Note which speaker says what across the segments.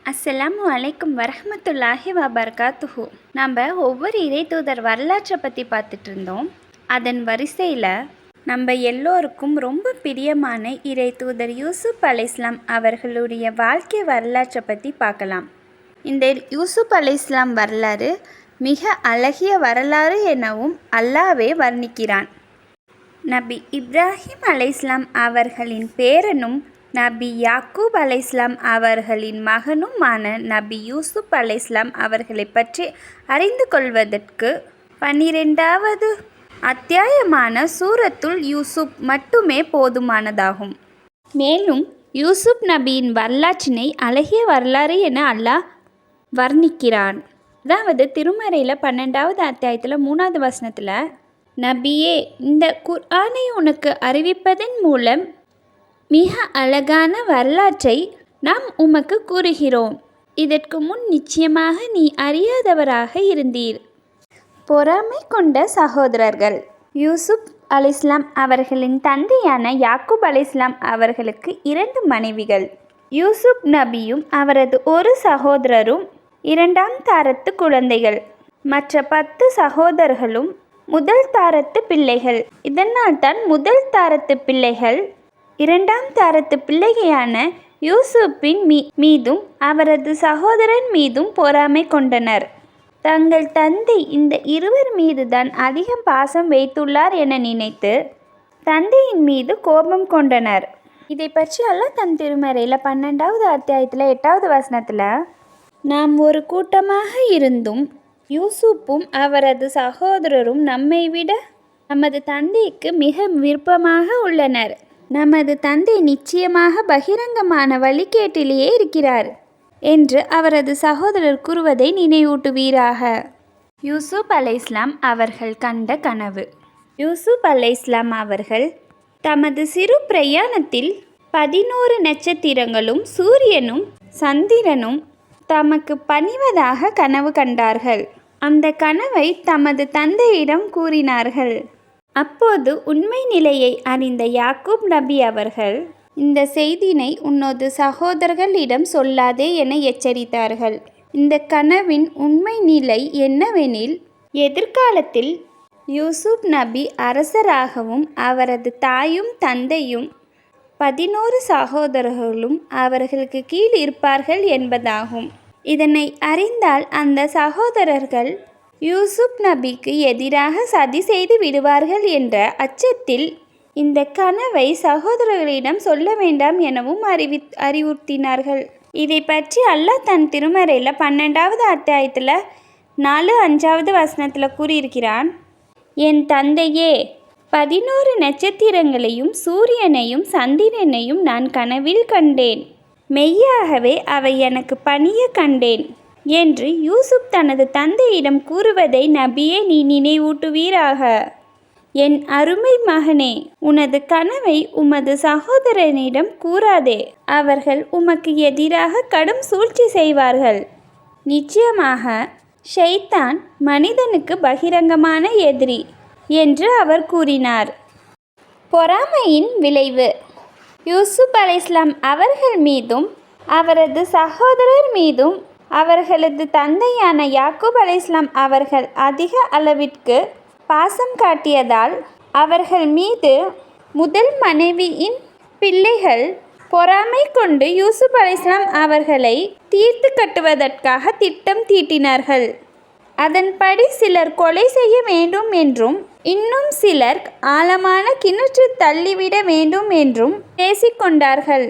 Speaker 1: அஸ்ஸலாமு அலைக்கும் வரஹ்மத்துல்லாஹி வபரகாத்துஹு. நம்ம ஒவ்வொரு இறை தூதர் வரலாற்றை பற்றி பார்த்துட்டு இருந்தோம். அதன் வரிசையில் நம்ம எல்லோருக்கும் ரொம்ப பிரியமான இறை தூதர் யூசுப் அலைஹிஸ்ஸலாம் அவர்களுடைய வாழ்க்கை வரலாற்றை பற்றி பார்க்கலாம். இந்த யூசுப் அலைஹிஸ்ஸலாம் வரலாறு மிக அழகிய வரலாறு எனவும் அல்லாஹ்வே வர்ணிக்கிறான். நபி இப்ராஹிம் அலைஹிஸ்ஸலாம் அவர்களின் பேரனும் நபி யாக்கூப் அலைஹிஸ்ஸலாம் அவர்களின் மகனுமான நபி யூசுப் அலைஹிஸ்ஸலாம் அவர்களை பற்றி அறிந்து கொள்வதற்கு 12வது அத்தியாயமான சூரத்துல் யூசுப் மட்டுமே போதுமானதாகும். மேலும் யூசுப் நபியின் வரலாற்றினை அழகிய வரலாறு என அல்லாஹ் வர்ணிக்கிறான். அதாவது திருமறையில் 12வது அத்தியாயத்தில் 3வது வசனத்தில், நபியே, இந்த குர்ஆனை உனக்கு அறிவிப்பதன் மூலம் மிக அழகான வரலாற்றை நாம் உமக்கு கூறுகிறோம். இதற்கு முன் நிச்சயமாக நீ அறியாதவராக இருந்தீர். பொறாமை கொண்ட சகோதரர்கள். யூசுப் அலைஹிஸ்ஸலாம் அவர்களின் தந்தையான யாக்கூப் அலைஹிஸ்ஸலாம் அவர்களுக்கு 2 மனைவிகள். யூசுப் நபியும் அவரது ஒரு சகோதரரும் 2ஆம் தாரத்து குழந்தைகள். மற்ற 10 சகோதரர்களும் முதல் தாரத்து பிள்ளைகள். இதனால் தான் முதல் தாரத்து பிள்ளைகள் 2ஆம் தாரத்து பிள்ளையான யூசுப்பின் மீதும் அவரது சகோதரன் மீதும் பொறாமை கொண்டனர். தங்கள் தந்தை இந்த இருவர் மீது தான் அதிகம் பாசம் வைத்துள்ளார் என நினைத்து தந்தையின் மீது கோபம் கொண்டனர். இதை பற்றி அல்லாஹ் தன் திருமறையில் 12வது அத்தியாயத்தில் 8வது வசனத்தில், நாம் ஒரு கூட்டமாக இருந்தும் யூசுப்பும் அவரது சகோதரரும் நம்மை விட நமது தந்தைக்கு மிக விருப்பமாக உள்ளனர். நமது தந்தை நிச்சயமாக பகிரங்கமான வழிகேட்டிலேயே இருக்கிறார் என்று அவரது சகோதரர் கூறுவதை நினைவூட்டுவீராக. யூசுப் அலைஹிஸ்ஸலாம் அவர்கள் கண்ட கனவு. யூசுப் அலைஹிஸ்ஸலாம் அவர்கள் தமது சிறு பிரயாணத்தில் 11 நட்சத்திரங்களும் சூரியனும் சந்திரனும் தமக்கு பணிவதாக கனவு கண்டார்கள். அந்த கனவை தமது தந்தையிடம் கூறினார்கள். அப்போது உண்மை நிலையை அறிந்த யாக்கூப் நபி அவர்கள், இந்த செய்தினை உன்னது சகோதரர்களிடம் சொல்லாதே என எச்சரித்தார்கள். இந்த கனவின் உண்மை நிலை என்னவெனில், எதிர்காலத்தில் யூசுப் நபி அரசராகவும் அவரது தாயும் தந்தையும் 11 சகோதரர்களும் அவர்களுக்கு கீழ் இருப்பார்கள் என்பதாகும். இதனை அறிந்தால் அந்த சகோதரர்கள் யூசுப் நபிக்கு எதிராக சதி செய்து விடுவார்கள் என்ற அச்சத்தில் இந்த கனவை சகோதரர்களிடம் சொல்ல வேண்டாம் எனவும் அறிவுறுத்தினார்கள். இதை பற்றி அல்லாஹ் தன் திருமறையில் 12வது அத்தியாயத்தில் 4-5வது வசனத்தில் கூறியிருக்கிறான். என் தந்தையே, 11 நட்சத்திரங்களையும் சூரியனையும் சந்திரனையும் நான் கனவில் கண்டேன். மெய்யாகவே அவை எனக்கு பணிய கண்டேன் என்று யூசுப் தனது தந்தையிடம் கூறுவதை நபியே நீ நினைவூட்டுவீராக. என் அருமை மகனே, உனது கனவை உமது சகோதரனிடம் கூறாதே. அவர்கள் உமக்கு எதிராக கடும் சூழ்ச்சி செய்வார்கள். நிச்சயமாக ஷைத்தான் மனிதனுக்கு பகிரங்கமான எதிரி என்று அவர் கூறினார். பொறாமையின் விளைவு. யூசுப் அலைஹிஸ்ஸலாம் அவர்கள் மீதும் அவரது சகோதரர் மீதும் அவர்களது தந்தையான யாக்கூப் அலைஹிஸ்ஸலாம் அவர்கள் அதிக அளவிற்கு பாசம் காட்டியதால் அவர்கள் மீது முதல் மனைவியின் பிள்ளைகள் பொறாமை கொண்டு யூசுப் அலைஹிஸ்ஸலாம் அவர்களை தீர்த்து கட்டுவதற்காக திட்டம் தீட்டினார்கள். அதன்படி சிலர் கொலை செய்ய வேண்டும் என்றும் இன்னும் சிலர் ஆழமான கிணற்று தள்ளிவிட வேண்டும் என்றும் பேசிக்கொண்டார்கள்.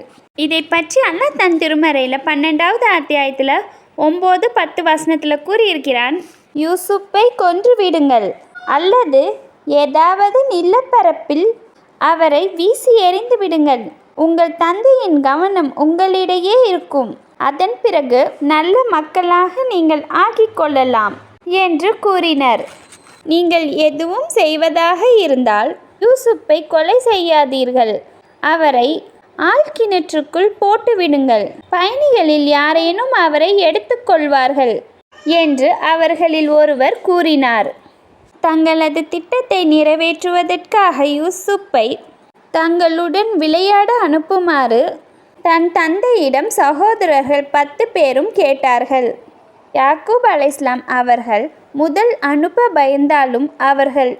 Speaker 1: இதை பற்றி அல்லாஹ் தன் திருமறையில் 12வது அத்தியாயத்தில் 9-10 வசனத்தில் கூறியிருக்கிறான். யூசுப்பை கொன்று விடுங்கள் அல்லது ஏதாவது நிலப்பரப்பில் அவரை வீசி எறிந்து விடுங்கள். உங்கள் தந்தையின் கவனம் உங்களிடையே இருக்கும். அதன் பிறகு நல்ல மக்களாக நீங்கள் ஆக்கிக்கொள்ளலாம் என்று கூறினர். நீங்கள் எதுவும் செய்வதாக இருந்தால் யூசுப்பை கொலை செய்யாதீர்கள். அவரை ஆழ்கிணற்றுக்குள் போட்டுவிடுங்கள். பயணிகளில் யாரேனும் அவரை எடுத்துக்கொள்வார்கள் என்று அவர்களில் ஒருவர் கூறினார். தங்களது திட்டத்தை நிறைவேற்றுவதற்காக யூசுப்பை தங்களுடன் விளையாட அனுப்புமாறு தன் தந்தையிடம் சகோதரர்கள் 10 பேரும் கேட்டார்கள். யாக்கூப் அலைஹிஸ்ஸலாம் அவர்கள் முதல் அனுப்ப பயந்தாலும் அவர்கள்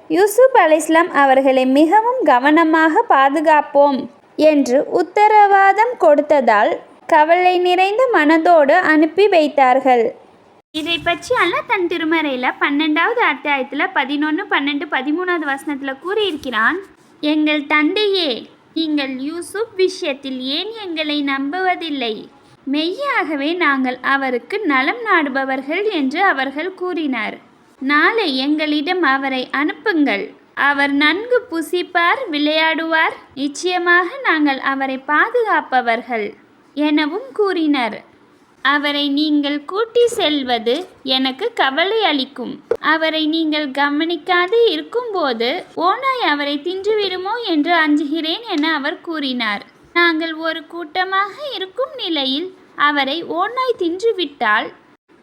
Speaker 1: யூசுப் அலைஹிஸ்ஸலாம் அவர்களை மிகவும் கவனமாக பாதுகாப்போம் என்று உத்தரவாதம் கொடுத்ததால் கவலை நிறைந்த மனதோடு அனுப்பி வைத்தார்கள். இதை பற்றி அல்லாஹ் தன் திருமறையில் 12வது அத்தியாயத்தில் 11, 12, 13வது வசனத்தில் கூறியிருக்கிறான். எங்கள் தந்தையே, நீங்கள் யூசுப் விஷயத்தில் ஏன் எங்களை நம்புவதில்லை? மெய்யாகவே நாங்கள் அவருக்கு நலம் நாடுபவர்கள் என்று அவர்கள் கூறினார். நாளை எங்களிடம் அவரை அனுப்புங்கள். அவர் நன்கு புசிப்பார், விளையாடுவார். நிச்சயமாக நாங்கள் அவரை பாதுகாப்பவர்கள் எனவும் கூறினர். அவரை நீங்கள் கூட்டி செல்வது எனக்கு கவலை அளிக்கும். அவரை நீங்கள் கவனிக்காது இருக்கும்போது ஓநாய் அவரை தின்றுவிடுமோ என்று அஞ்சுகிறேன் என அவர் கூறினார். நாங்கள் ஒரு கூட்டமாக இருக்கும் நிலையில் அவரை ஓநாய் தின்றுவிட்டால்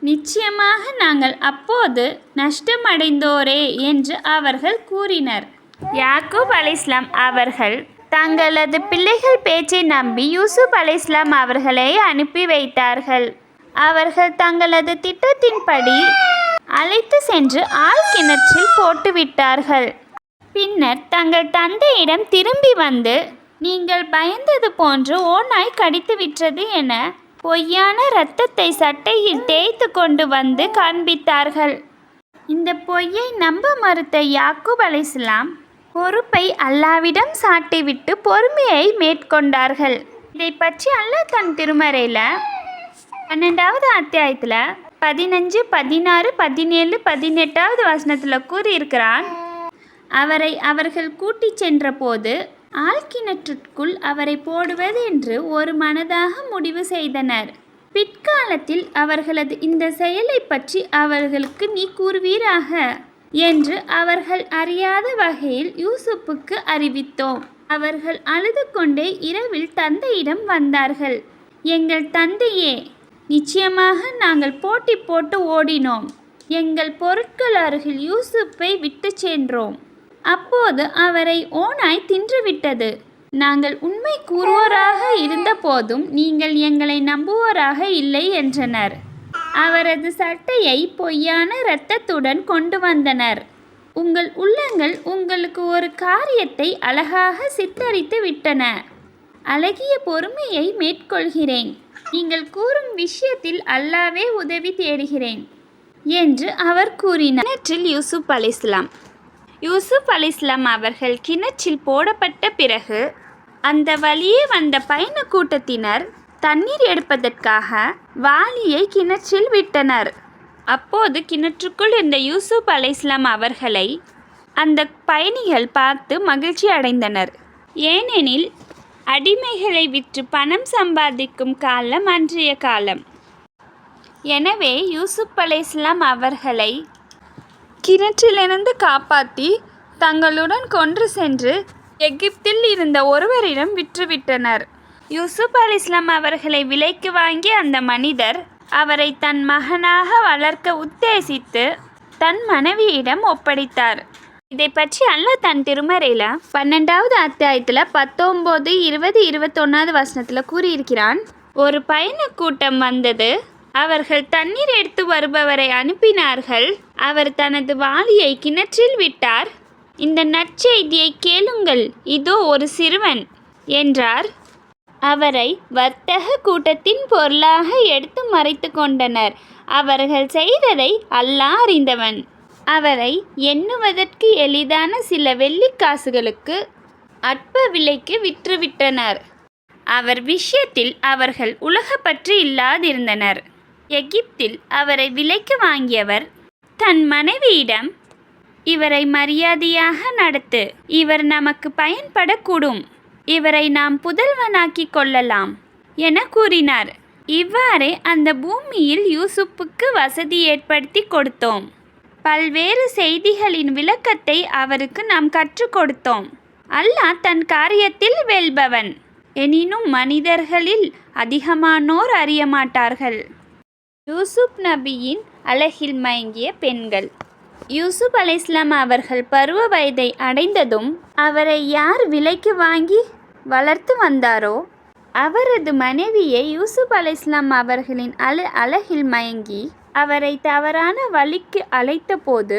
Speaker 1: நிச்சயமாக நாங்கள் அப்போது நஷ்டமடைந்தோரே என்று அவர்கள் கூறினர். யாக்கூப் அலைஹிஸ்ஸலாம் அவர்கள் தங்களது பிள்ளைகள் பேச்சை நம்பி யூசுப் அலைஹிஸ்ஸலாம் அவர்களை அனுப்பி வைத்தார்கள். அவர்கள் தங்களது திட்டத்தின்படி அழைத்து சென்று ஆழ்கிணற்றில் போட்டுவிட்டார்கள். பின்னர் தங்கள் தந்தையிடம் திரும்பி வந்து, நீங்கள் பயந்தது போன்று ஓநாய் கடித்து விட்டது என பொய்யான இரத்தத்தை சட்டையில் தேய்த்து கொண்டு வந்து காண்பித்தார்கள். இந்த பொய்யை நம்ப மறுத்த யாக்கூப் அலைஹிஸ்ஸலாம் பொறுப்பை அல்லாஹ்விடம் சாட்டிவிட்டு பொறுமையை மேற்கொண்டார்கள். இதை பற்றி அல்லாஹ் தன் திருமறையில் 12வது அத்தியாயத்தில் 15, 16, 17, 18வது வசனத்தில் கூறியிருக்கிறான். அவரை அவர்கள் கூட்டிச் சென்ற போது ஆழ்கிணற்றுக்குள் அவரை போடுவது என்று ஒரு மனதாக முடிவு செய்தனர். பிற்காலத்தில் அவர்களது இந்த செயலை பற்றி அவர்களுக்கு நீ கூறுவீராக என்று அவர்கள் அறியாத வகையில் யூசுப்புக்கு அறிவித்தோம். அவர்கள் அழுது கொண்டே இரவில் தந்தையிடம் வந்தார்கள். எங்கள் தந்தையே, நிச்சயமாக நாங்கள் போட்டி போட்டு ஓடினோம். எங்கள் பொருட்கள் அருகில் யூசுப்பை விட்டு சென்றோம். அப்போது அவரை ஓநாய் தின்றுவிட்டது. நாங்கள் உண்மை கூறுவோராக இருந்த போதும் நீங்கள் எங்களை நம்புவோராக இல்லை என்றனர். அவரது சட்டையை பொய்யான இரத்தத்துடன் கொண்டு வந்தனர். உங்கள் உள்ளங்கள் உங்களுக்கு ஒரு காரியத்தை அழகாக சித்தரித்து விட்டன. அழகிய பொறுமையை மேற்கொள்கிறேன். நீங்கள் கூறும் விஷயத்தில் அல்லாஹ்வே உதவி தேடுகிறேன் என்று அவர் கூறினார். கிணற்றில் யூசுப் அலைஹிஸ்ஸலாம். யூசுப் அலைஹிஸ்ஸலாம் அவர்கள் கிணற்றில் போடப்பட்ட பிறகு அந்த வழியே வந்த பயண கூட்டத்தினர் தண்ணீர் எடுப்பதற்காக வாளியை கிணற்றில் விட்டனர். அப்போது கிணற்றுக்குள் இருந்த யூசுப் அலைஹிஸ்ஸலாம் அவர்களை அந்த பயணிகள் பார்த்து மகிழ்ச்சி அடைந்தனர். ஏனெனில் அடிமைகளை விற்று பணம் சம்பாதிக்கும் காலம் அன்றைய காலம். எனவே யூசுப் அலைஹிஸ்ஸலாம் அவர்களை கிணற்றிலிருந்து காப்பாற்றி தங்களுடன் கொண்டு சென்று எகிப்தில் இருந்த ஒருவரிடம் விற்றுவிட்டனர். யூசுப் அலைஹிஸ்ஸலாம் அவர்களை விலைக்கு வாங்கிய அந்த மனிதர் அவரை தன் மகனாக வளர்க்க உத்தேசித்து தன் மனைவியிடம் ஒப்படைத்தார். இதை பற்றி அல்லாஹ் தன் திருமறையில் 12வது அத்தியாயத்தில் 19, 20, 21வது வசனத்தில் கூறியிருக்கிறான். ஒரு பயண கூட்டம் வந்தது. அவர்கள் தண்ணீர் எடுத்து வருபவரை அனுப்பினார்கள். அவர் தனது வாளியை கிணற்றில் விட்டார். இந்த நற்செய்தியை கேளுங்கள், இதோ ஒரு சிறுவன் என்றார். அவரை வர்த்தக கூட்டத்தின் பொருளாக எடுத்து மறைத்து கொண்டனர். அவர்கள் செய்ததை அல்லாஹ் அறிந்தவன். அவரை எண்ணுவதற்கு எளிதான சில வெள்ளிக்காசுகளுக்கு அற்ப விலைக்கு விற்றுவிட்டனர். அவர் விஷயத்தில் அவர்கள் உலகப்பற்று இல்லாதிருந்தனர். எகிப்தில் அவரை விலைக்கு வாங்கியவர் தன் மனைவியிடம், இவரை மரியாதையாக நடத்து, இவர் நமக்கு பயன்படக்கூடும், இவரை நாம் புதல்வனாக்கி கொள்ளலாம் என கூறினார். இவ்வாறே அந்த பூமியில் யூசுப்புக்கு வசதி ஏற்படுத்தி கொடுத்தோம். பல்வேறு செய்திகளின் விளக்கத்தை அவருக்கு நாம் கற்றுக் கொடுத்தோம். அல்லாஹ் தன் காரியத்தில் வெல்பவன். எனினும் மனிதர்களில் அதிகமானோர் அறிய மாட்டார்கள். யூசுப் நபியின் அழகில் மயங்கிய பெண்கள். யூசுப் அலைஹிஸ்ஸலாம் அவர்கள் பருவ வயதை அடைந்ததும் அவரை யார் விலைக்கு வாங்கி வளர்த்து வந்தாரோ அவரது மனைவியை யூசுப் அலைஹிஸ்ஸலாம் அவர்களின் அழகில் மயங்கி அவரை தவறான வழிக்கு அழைத்த போது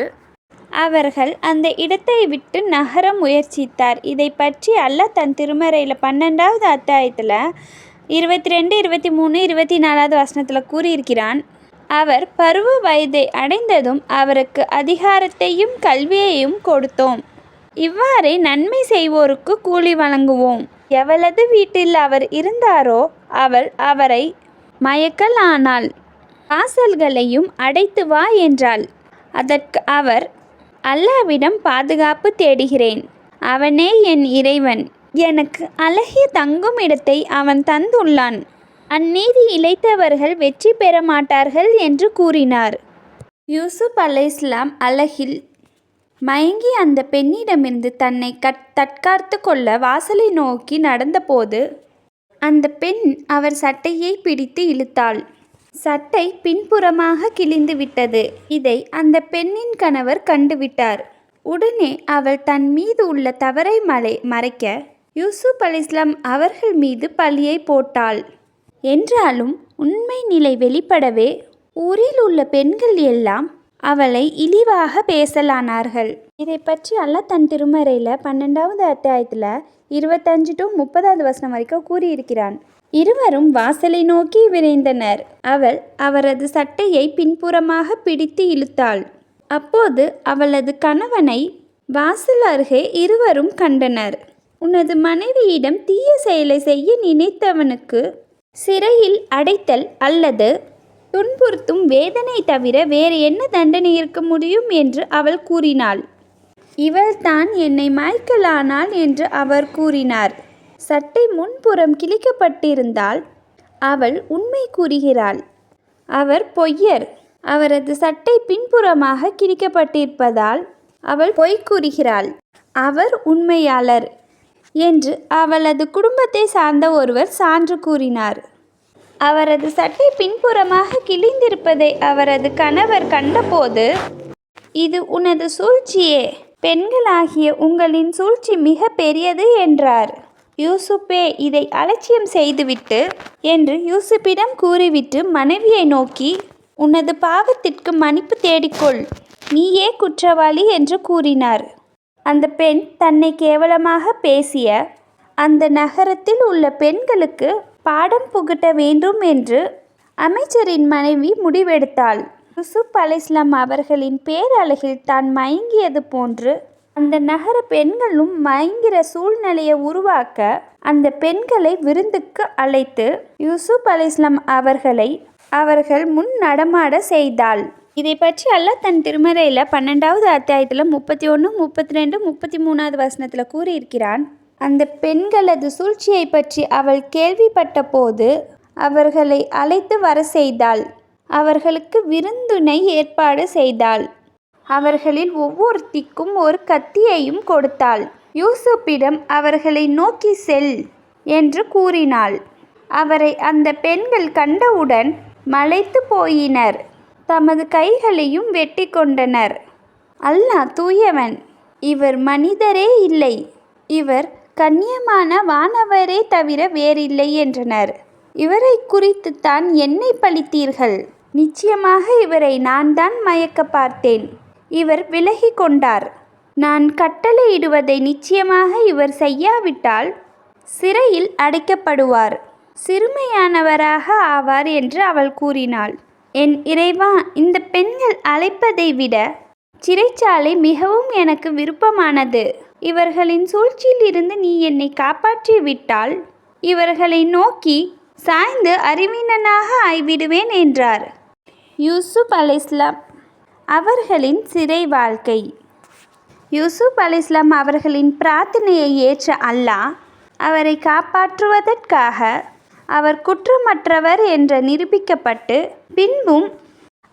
Speaker 1: அவர்கள் அந்த இடத்தை விட்டு நகர முயற்சித்தார். இதை பற்றி அல்லாஹ் தன் திருமறையில் 12வது அத்தியாயத்தில் 22, 23, 24வது வசனத்தில் கூறியிருக்கிறான். அவர் பருவ வயதை அடைந்ததும் அவருக்கு அதிகாரத்தையும் கல்வியையும் கொடுத்தோம். இவ்வாறே நன்மை செய்வோருக்கு கூலி வழங்குவோம். எவளது வீட்டில் அவர் இருந்தாரோ அவள் அவரை மயக்கலானாள். வாசல்களையும் அடைத்து வா என்றாள். அதற்கு அவர், அல்லாஹ்விடம் பாதுகாப்பு தேடுகிறேன். அவனே என் இறைவன். எனக்கு அழகிய தங்கும் இடத்தை அவன் தந்துள்ளான். அந்நீதி இழைத்தவர்கள் வெற்றி பெற மாட்டார்கள் என்று கூறினார். யூசுப் அலைஹிஸ்ஸலாம் அழகில் மயங்கி அந்த பெண்ணிடமிருந்து தன்னை தற்காத்து கொள்ள வாசலை நோக்கி நடந்தபோது அந்த பெண் அவர் சட்டையை பிடித்து இழுத்தாள். சட்டை பின்புறமாக கிழிந்து விட்டது. இதை அந்த பெண்ணின் கணவர் கண்டுவிட்டார். உடனே அவள் தன் மீது உள்ள தவறை மறைக்க யூசுப் அலைஹிஸ்ஸலாம் அவர்கள் மீது பழியை போட்டாள். என்றாலும் உண்மை நிலை வெளிப்படவே ஊரில் உள்ள பெண்கள் எல்லாம் அவளை இழிவாக பேசலானார்கள். இதை பற்றி அல்லாஹ் தன் திருமறையில் 12வது அத்தியாயத்தில் 25 to 30வது வசனம் வரைக்கும் கூறியிருக்கிறான். இருவரும் வாசலை நோக்கி விரைந்தனர். அவள் அவரது சட்டையை பின்புறமாக பிடித்து இழுத்தாள். அப்போது அவளது கணவனை வாசல் அருகே இருவரும் கண்டனர். உனது மனைவியிடம் தீய செயலை செய்ய நினைத்தவனுக்கு சிறையில் அடைத்தல் அல்லது துன்புறுத்தும் வேதனை தவிர வேறு என்ன தண்டனை இருக்க முடியும் என்று அவள் கூறினாள். இவள்தான் என்னை மாய்க்கலானாள் என்று அவர் கூறினார். சட்டை முன்புறம் கிழிக்கப்பட்டிருந்தால் அவள் உண்மை கூறுகிறாள். அவர் பொய்யர். அவரது சட்டை பின்புறமாக கிழிக்கப்பட்டிருப்பதால் அவள் பொய் கூறுகிறாள். அவர் உண்மையாளர் என்று அவளது குடும்பத்தை சார்ந்த ஒருவர் சான்று கூறினார். அவரது சட்டை பின்புறமாக கிழிந்திருப்பதை அவரது கணவர் கண்டபோது, இது உனது சூழ்ச்சியே, பெண்களாகிய உங்களின் சூழ்ச்சி மிக பெரியது என்றார். யூசுப்பே இதை அலட்சியம் செய்துவிட்டு என்று யூசுப்பிடம் கூறிவிட்டு மனைவியை நோக்கி, உனது பாவத்திற்கு மன்னிப்பு தேடிக்கொள், நீயே குற்றவாளி என்று கூறினார். அந்த பெண் தன்னை கேவலமாக பேசிய அந்த நகரத்தில் உள்ள பெண்களுக்கு பாடம் புகட்ட வேண்டும் என்று அமைச்சரின் மனைவி முடிவெடுத்தாள். யூசுப் அலைஹிஸ்ஸலாம் அவர்களின் பேரழகில் தான் மயங்கியது போன்று அந்த நகர பெண்களும் மயங்கிற சூழ்நிலையை உருவாக்க அந்த பெண்களை விருந்துக்கு அழைத்து யூசுப் அலைஹிஸ்ஸலாம் அவர்கள் முன் நடமாட செய்தாள். இதை பற்றி அல்லாஹ் தன் திருமறையில் 12வது அத்தியாயத்தில் 31, 32, 33வது வசனத்தில் கூறியிருக்கிறான். அந்த பெண்களது சூழ்ச்சியை பற்றி அவள் கேள்விப்பட்ட போது அவர்களை அழைத்து வர செய்தாள். அவர்களுக்கு விருந்தினை ஏற்பாடு செய்தாள். அவர்களில் ஒவ்வொருத்திக்கும் ஒரு கத்தியையும் கொடுத்தாள். யூசுப்பிடம் அவர்களை நோக்கி செல் என்று கூறினாள். அவரை அந்த பெண்கள் கண்டவுடன் மலைத்து போயினர். தமது கைகளையும் வெட்டி கொண்டனர். அல்லாஹ் தூயவன், இவர் மனிதரே இல்லை, இவர் கண்ணியமான வானவரே தவிர வேறில்லை என்றனர். இவரை குறித்துத்தான் என்னை பழித்தீர்கள். நிச்சயமாக இவரை நான் தான் மயக்க பார்த்தேன். இவர் விலகி கொண்டார். நான் கட்டளையிடுவதை நிச்சயமாக இவர் செய்யாவிட்டால் சிறையில் அடைக்கப்படுவார், சிறுமையானவராக ஆவார் என்று அவள் கூறினாள். என் இறைவா, இந்த பெண்கள் அழைப்பதை விட சிறைச்சாலை மிகவும் எனக்கு விருப்பமானது. இவர்களின் சூழ்ச்சியில் இருந்து நீ என்னை காப்பாற்றி விட்டால் இவர்களை நோக்கி சாய்ந்து அறிவீனனாக ஆய்விடுவேன் என்றார். யூசுப் அலைஹிஸ்ஸலாம் அவர்களின் சிறை வாழ்க்கை. யூசுப் அலைஹிஸ்ஸலாம் அவர்களின் பிரார்த்தனையை ஏற்ற அல்லாஹ் அவரை காப்பாற்றுவதற்காக அவர் குற்றமற்றவர் என்று நிரூபிக்கப்பட்டு பின்பும்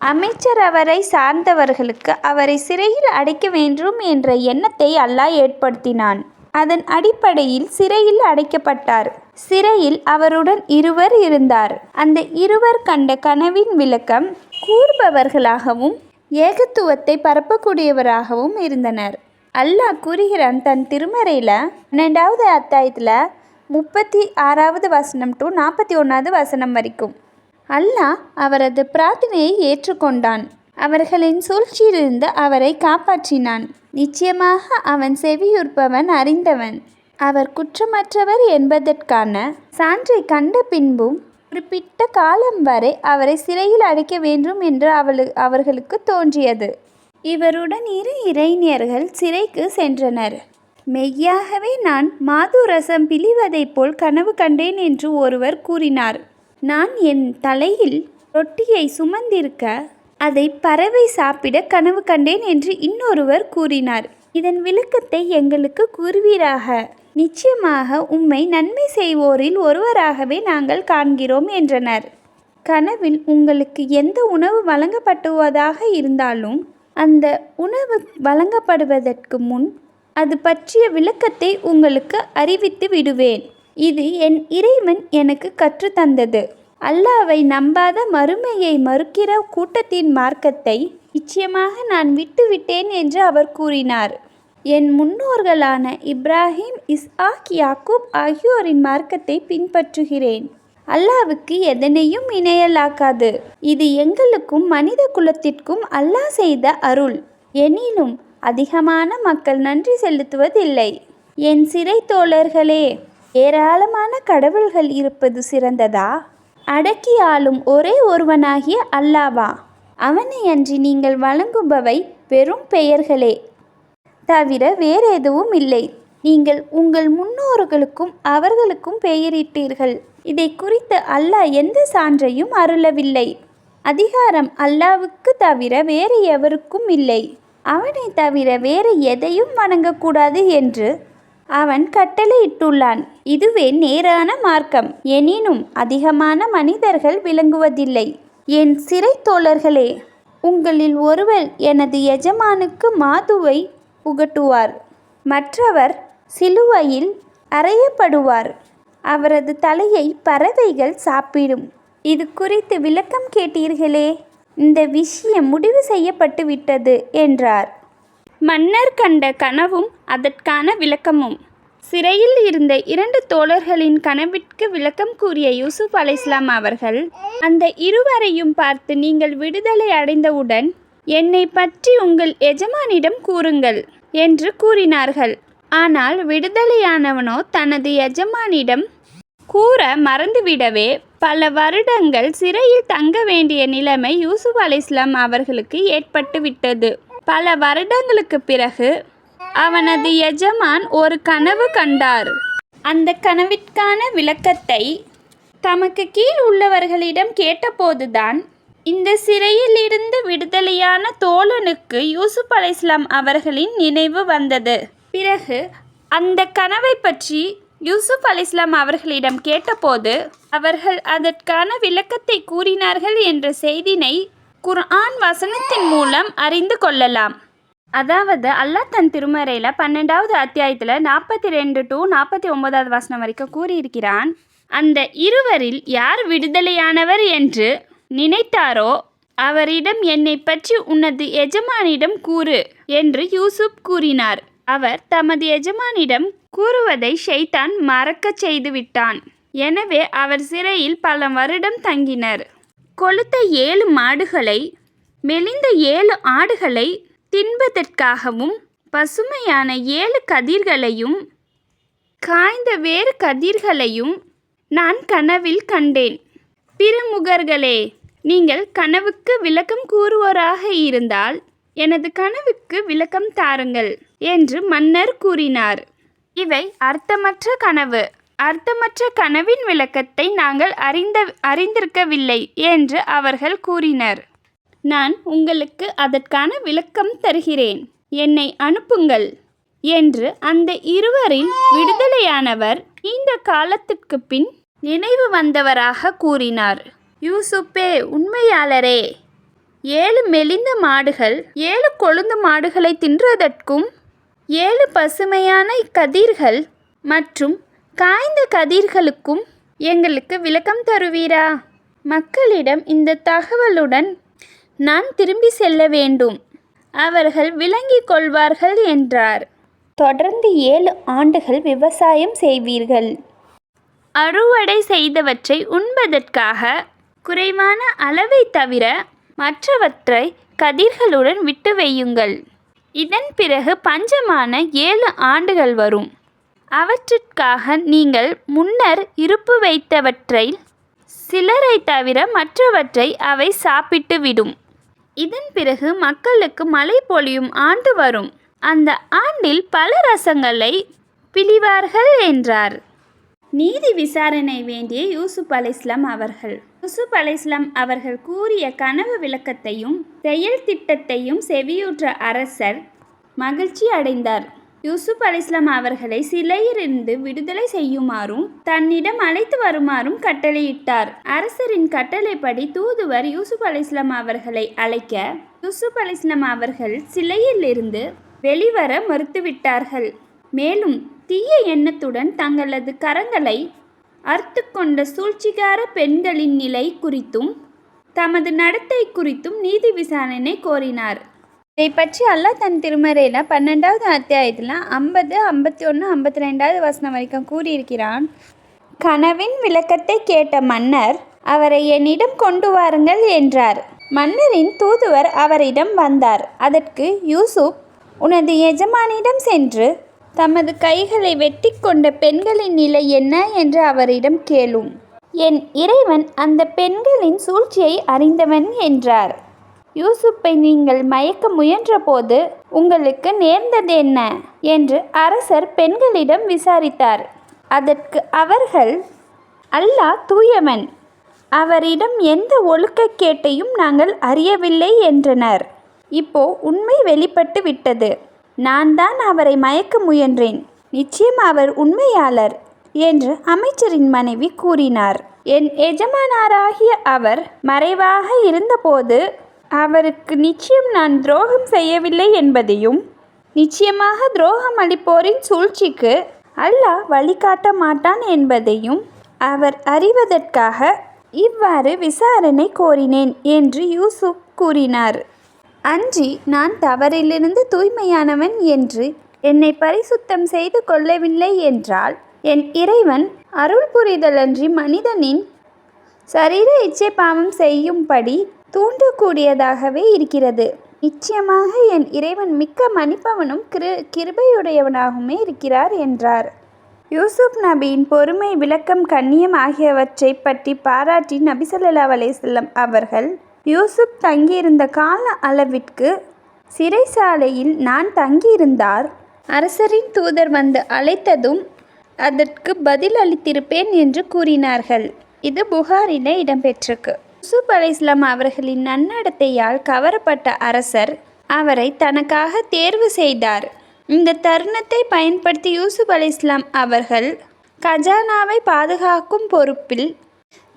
Speaker 1: அமைச்சர் அவரை சார்ந்தவர்களுக்கு அவரை சிறையில் அடைக்க வேண்டும் என்ற எண்ணத்தை அல்லாஹ் ஏற்படுத்தினான். அதன் அடிப்படையில் சிறையில் அடைக்கப்பட்டார். சிறையில் அவருடன் இருவர் இருந்தார். அந்த இருவர் கண்ட கனவின் விளக்கம் கூறுபவர்களாகவும் ஏகத்துவத்தை பரப்பக்கூடியவராகவும் இருந்தனர். அல்லாஹ் கூறுகிறான் தன் திருமறையில் 12வது அத்தியாயத்தில் 36வது வசனம் டு 41வது வசனம் வரைக்கும். அல்லாஹ் அவரது பிரார்த்தனையை ஏற்றுக்கொண்டான். அவர்களின் சூழ்ச்சியிலிருந்து அவரை காப்பாற்றினான். நிச்சயமாக அவன் செவியுற்பவன், அறிந்தவன். அவர் குற்றமற்றவர் என்பதற்கான சான்றை கண்ட பின்பும் குறிப்பிட்ட காலம் வரை அவரை சிறையில் அடைக்க வேண்டும் என்று அவர்களுக்கு தோன்றியது. இவருடன் 2 இறைஞர்கள் சிறைக்கு சென்றனர். மெய்யாகவே நான் மாது ரசம் பிழிவதைப் போல் கனவு கண்டேன் என்று ஒருவர் கூறினார். நான் என் தலையில் ரொட்டியை சுமந்திருக்க அதை பறவை சாப்பிட கனவு கண்டேன் என்று இன்னொருவர் கூறினார். இதன் விளக்கத்தை எங்களுக்கு கூறுவீராக. நிச்சயமாக உம்மை நன்மை செய்வோரில் ஒருவராகவே நாங்கள் காண்கிறோம் என்றனர். கனவில் உங்களுக்கு எந்த உணவு வழங்கப்படுவதாக இருந்தாலும் அந்த உணவு வழங்கப்படுவதற்கு முன் அது பற்றிய விளக்கத்தை உங்களுக்கு அறிவித்து விடுவேன். இது என் இறைவன் எனக்கு கற்றுத்தந்தது. அல்லாவை நம்பாத மறுமையை மறுக்கிற கூட்டத்தின் மார்க்கத்தை நிச்சயமாக நான் விட்டுவிட்டேன் என்று அவர் கூறினார். என் முன்னோர்களான இப்ராஹிம், இஸ்ஆக், யாக்கூப் ஆகியோரின் மார்க்கத்தை பின்பற்றுகிறேன். அல்லாவுக்கு எதனையும் இணையலாக்காது. இது எங்களுக்கும் மனித குலத்திற்கும் அல்லாஹ் செய்த அருள். எனினும் அதிகமான மக்கள் நன்றி செலுத்துவதில்லை. என் சிறை தோழர்களே, ஏராளமான கடவுள்கள் இருப்பது சிறந்ததா? அடக்கி ஆளும் ஒரே ஒருவனாகிய அல்லாவா? அவனை அன்றி நீங்கள் வழங்குபவை வெறும் பெயர்களே தவிர வேறெதுவும் இல்லை. நீங்கள் உங்கள் முன்னோர்களுக்கும் அவர்களுக்கும் பெயரிட்டீர்கள். இதை குறித்து அல்லாஹ் எந்த சான்றையும் அருளவில்லை. அதிகாரம் அல்லாவுக்கு தவிர வேறு எவருக்கும் இல்லை. அவனை தவிர வேறு எதையும் வணங்கக்கூடாது என்று அவன் கட்டளையிட்டுள்ளான். இதுவே நேரான மார்க்கம். எனினும் அதிகமான மனிதர்கள் விளங்குவதில்லை. என் சிறை தோழர்களே, உங்களில் ஒருவர் எனது எஜமானுக்கு மாதுவை புகட்டுவார், மற்றவர் சிலுவையில் அறையப்படுவார். அவரது தலையை பறவைகள் சாப்பிடும். இது குறித்து விளக்கம் கேட்டீர்களே. இந்த விஷயம் முடிவு செய்யப்பட்டு விட்டது என்றார். மன்னர் கண்ட கனவும் அதற்கான விளக்கமும். சிறையில் இருந்த 2 தோழர்களின் கனவிற்கு விளக்கம் கூறிய யூசுப் அலைஹிஸ்ஸலாம் அவர்கள் அந்த இருவரையும் பார்த்து, நீங்கள் விடுதலை அடைந்தவுடன் என்னை பற்றி உங்கள் எஜமானிடம் கூறுங்கள் என்று கூறினார்கள். ஆனால் விடுதலையானவனோ தனது எஜமானிடம் கூற மறந்துவிடவே பல வருடங்கள் சிறையில் தங்க வேண்டிய நிலைமை யூசுப் அலைஹிஸ்ஸலாம் அவர்களுக்கு ஏற்பட்டுவிட்டது. பல வருடங்களுக்கு பிறகு அவனது எஜமான் ஒரு கனவு கண்டார். அந்த கனவிற்கான விளக்கத்தை தமக்கு கீழ் உள்ளவர்களிடம் கேட்டபோதுதான் இந்த சிறையில் இருந்து விடுதலையான தோழனுக்கு யூசுப் அலைஹிஸ்ஸலாம் அவர்களின் நினைவு வந்தது. பிறகு அந்த கனவை பற்றி யூசுப் அலைஹிஸ்ஸலாம் அவர்களிடம் கேட்டபோது அவர்கள் அதற்கான விளக்கத்தை கூறினார்கள் என்ற செய்தினை குர்ஆன் வசனத்தின் மூலம் அறிந்து கொள்ளலாம். அதாவது அல்லாஹ் தன் திருமறையில் 12வது அத்தியாயத்தில் 42 to 49வது வசனம் வரைக்கும் கூறியிருக்கிறான். அந்த இருவரில் யார் விடுதலையானவர் என்று நினைத்தாரோ அவரிடம் என்னை பற்றி உனது எஜமானிடம் கூறு என்று யூசுப் கூறினார். அவர் தமது எஜமானிடம் கூறுவதை ஷைத்தான் மறக்கச் செய்துவிட்டான். எனவே அவர் சிறையில் பல வருடம் தங்கினர். கொழுத்த 7 மாடுகளை, மெலிந்த 7 ஆடுகளை தின்பதற்காகவும் பசுமையான 7 கதிர்களையும் காய்ந்த வேறு கதிர்களையும் நான் கனவில் கண்டேன். பிரமுகர்களே, நீங்கள் கனவுக்கு விளக்கம் கூறுவோராக இருந்தால் எனது கனவுக்கு விளக்கம் தாருங்கள் என்று மன்னர் கூறினார். இவை அர்த்தமற்ற கனவு. அர்த்தமற்ற கனவின் விளக்கத்தை நாங்கள் அறிந்திருக்கவில்லை என்று அவர்கள் கூறினர். நான் உங்களுக்கு அதற்கான விளக்கம் தருகிறேன், என்னை அனுப்புங்கள் என்று அந்த இருவரில் விடுதலையானவர் நீண்ட காலத்திற்கு பின் நினைவு வந்தவராக கூறினார். யூசுப்பே, உண்மையாளரே, 7 மெலிந்த மாடுகள் 7 கொழுந்து மாடுகளை தின்றதற்கும் 7 பசுமையான கதிர்கள் மற்றும் காய்ந்த கதிர்களுக்கும் எங்களுக்கு விளக்கம் தருவீரா? மக்களிடம் இந்த தகவலுடன் நான் திரும்பி செல்ல வேண்டும், அவர்கள் விளங்கிக் கொள்வார்கள் என்றார். தொடர்ந்து 7 ஆண்டுகள் விவசாயம் செய்வீர்கள். அறுவடை செய்தவற்றை உண்பதற்காக குறைவான அளவை தவிர மற்றவற்றை கதிர்களுடன் விட்டு வையுங்கள். இதன் பிறகு பஞ்சமான 7 ஆண்டுகள் வரும். அவற்றிற்காக நீங்கள் முன்னர் இருப்பு வைத்தவற்றை சிலரை தவிர மற்றவற்றை அவை சாப்பிட்டு விடும். இதன் பிறகு மக்களுக்கு மழை பொழியும் ஆண்டு வரும். அந்த ஆண்டில் பல ரசங்களை பிழிவார்கள் என்றார். நீதி விசாரணை வேண்டிய யூசுப் அலைஹிஸ்ஸலாம் அவர்கள். யூசுப் அலைஹிஸ்ஸலாம் அவர்கள் கூறிய கனவு விளக்கத்தையும் செயல் திட்டத்தையும் செவியுற்ற அரசர் மகிழ்ச்சி அடைந்தார். யூசுப் அலைஹிஸ்ஸலாம் அவர்களை சிறையிலிருந்து விடுதலை செய்யுமாறும் தன்னிடம் அழைத்து வருமாறும் கட்டளையிட்டார். அரசரின் கட்டளைப்படி தூதுவர் யூசுப் அலைஹிஸ்ஸலாம் அவர்களை அழைக்க யூசுப் அலைஹிஸ்ஸலாம் அவர்கள் சிறையிலிருந்து வெளிவர மறுத்துவிட்டார்கள். மேலும் தீய எண்ணத்துடன் தங்களது கரங்களை அறுத்து கொண்ட சூழ்ச்சிகார பெண்களின் நிலை குறித்தும் தமது நடத்தை குறித்தும் நீதி விசாரணை கோரினார். இதை பற்றி அல்லாஹ் தன் திருமறையில் 12வது அத்தியாயத்தில் 50, 51, 52வது வசனம் வரைக்கும் கூறியிருக்கிறான். கனவின் விளக்கத்தை கேட்ட மன்னர் அவரை என்னிடம் கொண்டு வாருங்கள் என்றார். மன்னரின் தூதுவர் அவரிடம் வந்தார். அதற்கு யூசுப், உனது எஜமானிடம் சென்று தமது கைகளை வெட்டி கொண்ட பெண்களின் நிலை என்ன என்று அவரிடம் கேளும். என் இறைவன் அந்த பெண்களின் சூழ்ச்சியை அறிந்தவன் என்றார். யூசுப்பை நீங்கள் மயக்க முயன்றபோது உங்களுக்கு நேர்ந்தது என்ன என்று அரசர் பெண்களிடம் விசாரித்தார். அதற்கு அவர்கள், அல்லாஹ் தூயவன், அவரிடம் எந்த ஒழுக்கக்கேட்டையும் நாங்கள் அறியவில்லை என்றனர். இப்போ உண்மை வெளிப்பட்டு விட்டது. நான் தான் அவரை மயக்க முயன்றேன். நிச்சயம் அவர் உண்மையாளர் என்று அமைச்சரின் மனைவி கூறினார். என் எஜமானராகிய அவர் மறைவாக இருந்தபோது அவருக்கு நிச்சயம் நான் துரோகம் செய்யவில்லை என்பதையும் நிச்சயமாக துரோகம் அளிப்போரின் சூழ்ச்சிக்கு அல்லாஹ் வழிகாட்ட மாட்டான் என்பதையும் அவர் அறிவதற்காக இவ்வாறு விசாரணை கோரினேன் என்று யூசுப் கூறினார். அன்றி நான் தவறிலிருந்து தூய்மையானவன் என்று என்னை பரிசுத்தம் செய்து கொள்ளவில்லை என்றால் என் இறைவன் அருள் புரிதலன்றி மனிதனின் சரீர இச்சை பாவம் செய்யும்படி தூண்டக்கூடியதாகவே இருக்கிறது. நிச்சயமாக என் இறைவன் மிக்க மன்னிப்பவனும் கிருபையுடையவனாகவுமே இருக்கிறார் என்றார். யூசுப் நபியின் பொறுமை, விளக்கம், கண்ணியம் ஆகியவற்றை பற்றி பாராட்டி நபி ஸல்லல்லாஹு அலைஹி வஸல்லம் அவர்கள், யூசுப் தங்கியிருந்த கால அளவிற்கு சிறைச்சாலையில் நான் தங்கியிருந்தார் அரசரின் தூதர் வந்து அழைத்ததும் அதற்கு பதில் அளித்திருப்பேன் என்று கூறினார்கள். இது புகாரில் இடம்பெற்றிருக்கு. யூசுப் அலைஹிஸ்ஸலாம் அவர்களின் நன்னடத்தையால் கவரப்பட்ட அரசர் அவரை தனக்காக தேர்வு செய்தார். இந்த தருணத்தை பயன்படுத்தி யூசுப் அலைஹிஸ்ஸலாம் அவர்கள் கஜானாவை பாதுகாக்கும் பொறுப்பில்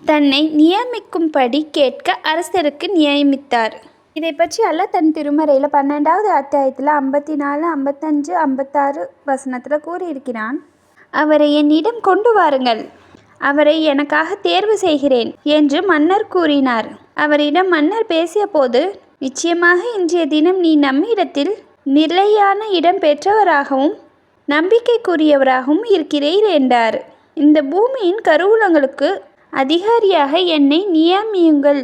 Speaker 1: தன்னை நியமிக்கும்படி கேட்க அரசருக்கு நியமித்தார். இதை பற்றி அல்லாஹ் தன் திருமறையில் 12வது அத்தியாயத்தில் 54, 55, 56 வசனத்தில் கூறியிருக்கிறான். அவரை என்னிடம் கொண்டு வாருங்கள், அவரை எனக்காக தேர்வு செய்கிறேன் என்று மன்னர் கூறினார். அவரிடம் மன்னர் பேசிய போது, நிச்சயமாக இன்றைய தினம் நீ நம்மிடத்தில் நிலையான இடம் பெற்றவராகவும் நம்பிக்கைக்குரியவராகவும் இருக்கிறீர் என்றார். இந்த பூமியின் கருவூலங்களுக்கு அதிகாரியாக என்னை நியமியுங்கள்.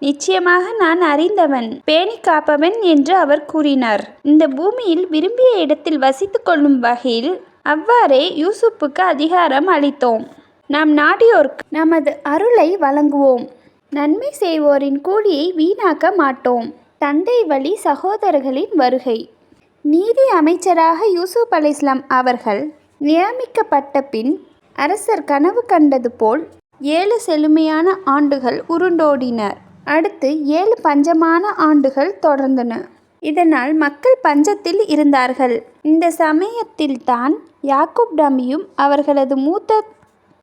Speaker 1: நிச்சயமாக நான் அறிந்தவன், பேணி காப்பவன் என்று அவர் கூறினார். இந்த பூமியில் விரும்பிய இடத்தில் வசித்து கொள்ளும் வகையில் அவ்வாறே யூசுப்புக்கு அதிகாரம் அளித்தோம். நாம் நாடியோர்க்கு நமது அருளை வழங்குவோம். நன்மை செய்வோரின் கூலியை வீணாக்க மாட்டோம். தந்தை வழி சகோதரர்களின் வருகை. நீதி அமைச்சராக யூசுப் அலைஹிஸ்ஸலாம் அவர்கள் நியமிக்கப்பட்ட பின் அரசர் கனவு கண்டது போல் 7 செழுமையான ஆண்டுகள் உருண்டோடின. அடுத்து 7 பஞ்சமான ஆண்டுகள் தொடர்ந்தன. இதனால் மக்கள் பஞ்சத்தில் இருந்தார்கள். இந்த சமயத்தில்தான் யாக்கூப் நபியும் அவர்களது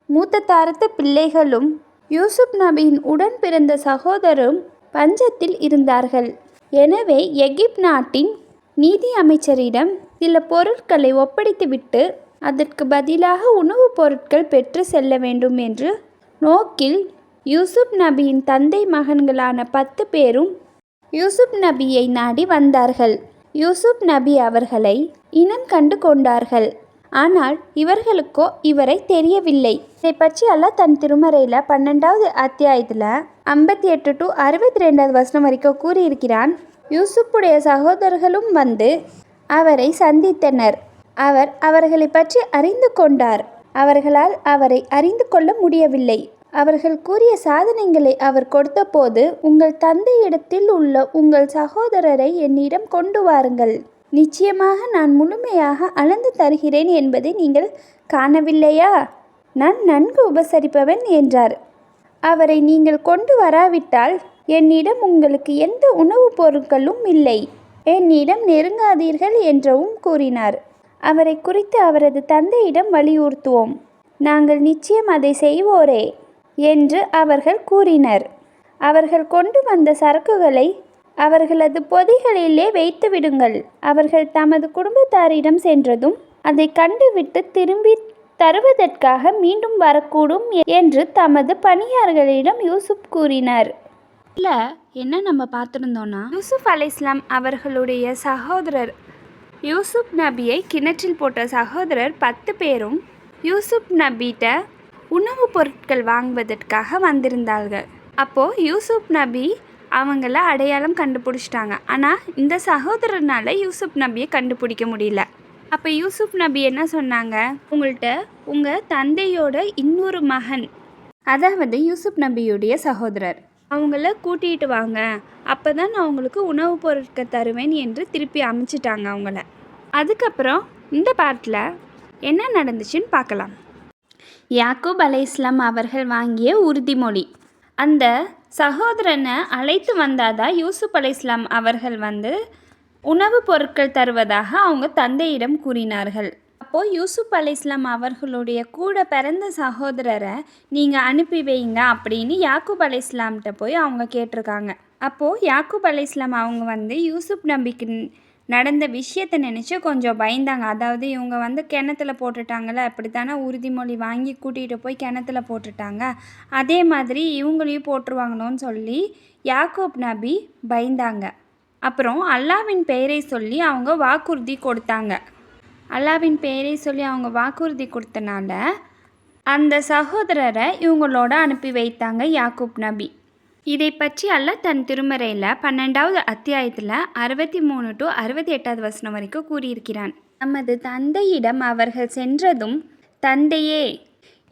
Speaker 1: மூத்த தாரத்து பிள்ளைகளும் யூசுப் நபியின் உடன் பிறந்த சகோதரரும் பஞ்சத்தில் இருந்தார்கள். எனவே எகிப்து நாட்டின் நீதி அமைச்சரிடம் சில பொருட்களை ஒப்படைத்துவிட்டு அதற்கு பதிலாக உணவுப் பொருட்கள் பெற்று செல்ல வேண்டும் என்று நோக்கில் யூசுப் நபியின் தந்தை மகன்களான 10 பேரும் யூசுப் நபியை நாடி வந்தார்கள். யூசுப் நபி அவர்களை இனம் கண்டு கொண்டார்கள். ஆனால் இவர்களுக்கோ இவரை தெரியவில்லை. இதை பற்றி அல்லாஹ் தன் திருமறையில் 12வது அத்தியாயத்தில் 58 to 62வது வசனம் வரைக்கும் கூறியிருக்கிறான். யூசுப்புடைய சகோதரர்களும் வந்து அவரை சந்தித்தனர். அவர் அவர்களை பற்றி அறிந்து கொண்டார். அவர்களால் அவரை அறிந்து கொள்ள முடியவில்லை. அவர்கள் கூறிய சாதனைகளை அவர் கொடுத்தபோது, உங்கள் தந்தையிடத்தில் உள்ள உங்கள் சகோதரரை என்னிடம் கொண்டு வாருங்கள். நிச்சயமாக நான் முழுமையாக அளந்து தருகிறேன் என்பதை நீங்கள் காணவில்லையா? நான் நன்கு உபசரிப்பவன் என்றார். அவரை நீங்கள் கொண்டு வராவிட்டால் என்னிடம் உங்களுக்கு எந்த உணவுப் பொருட்களும் இல்லை. என்னிடம் நெருங்காதீர்கள் என்றவும் கூறினார். அவரை குறித்து அவரது தந்தையிடம் வலியுறுத்துவோம். நாங்கள் நிச்சயம் அதை செய்வோரே என்று அவர்கள் கூறினர். அவர்கள் கொண்டு வந்த சரக்குகளை அவர்களது பொதிகளிலே வைத்து விடுங்கள். அவர்கள் தமது குடும்பத்தாரிடம் சென்றதும் அதை கண்டுவிட்டு திரும்பி தருவதற்காக மீண்டும் வரக்கூடும் என்று தமது பணியாளர்களிடம் யூசுப் கூறினார். இல்லை என்ன நம்ம பார்த்துருந்தோன்னா, யூசுப் அலைஹிஸ்ஸலாம் அவர்களுடைய சகோதரர் யூசுப் நபியை கிணற்றில் போட்ட சகோதரர் 10 பேரும் யூசுப் நபிகிட்ட உணவுப் பொருட்கள் வாங்குவதற்காக வந்திருந்தார்கள். அப்போது யூசுப் நபி அவங்கள அடையாளம் கண்டுபிடிச்சிட்டாங்க. ஆனால் இந்த சகோதரனால் யூசுப் நபியை கண்டுபிடிக்க முடியல. அப்போ யூசுப் நபி என்ன சொன்னாங்க, உங்கள்கிட்ட உங்கள் தந்தையோட இன்னொரு மகன், அதாவது யூசுப் நபியுடைய சகோதரர், அவங்கள கூட்டிகிட்டு வாங்க, அப்போ தான் நான் உங்களுக்கு உணவுப் பொருட்கள் தருவேன் என்று திருப்பி அமைச்சிட்டாங்க அவங்கள. அதுக்கப்புறம் இந்த பாட்டில் என்ன நடந்துச்சுன்னு பார்க்கலாம். யாக்கூப் அலைஹிஸ்ஸலாம் அவர்கள் வாங்கிய உறுதிமொழி. அந்த சகோதரனை அழைத்து வந்தாதான் யூசுப் அலைஹிஸ்ஸலாம் அவர்கள் வந்து உணவுப் பொருட்கள் தருவதாக அவங்க தந்தையிடம் கூறினார்கள். அப்போது யூசுப் அலைஹிஸ்ஸலாம் அவர்களுடைய கூட பிறந்த சகோதரரை நீங்கள் அனுப்பி வைங்க அப்படின்னு யாக்கூப் அலைஹிஸ்ஸலாம்கிட்ட போய் அவங்க கேட்டிருக்காங்க. அப்போது யாக்கூப் அலைஹிஸ்ஸலாம் அவங்க வந்து யூசுப் நபிக்கு நடந்த விஷயத்தை நினச்சி கொஞ்சம் பயந்தாங்க. அதாவது இவங்க வந்து கிணத்துல போட்டுட்டாங்கள்ல, அப்படித்தானே உறுதிமொழி வாங்கி கூட்டிகிட்டு போய் கிணத்துல போட்டுட்டாங்க, அதே மாதிரி இவங்களையும் போட்டுருவாங்கன்னு சொல்லி யாக்கூப் நபி பயந்தாங்க. அப்புறம் அல்லாஹ்வின் பெயரை சொல்லி அவங்க வாக்குறுதி கொடுத்தாங்க. அல்லாஹ்வின் பெயரை சொல்லி அவங்க வாக்குறுதி கொடுத்தனால அந்த சகோதரரை இவங்களோட அனுப்பி வைத்தாங்க யாக்கூப் நபி. இதை பற்றி அல்லாஹ் தன் திருமறையில் 12வது அத்தியாயத்தில் 63 to 68வது வசனம் வரைக்கும் கூறியிருக்கிறான். நமது தந்தையிடம் அவர்கள் சென்றதும், தந்தையே,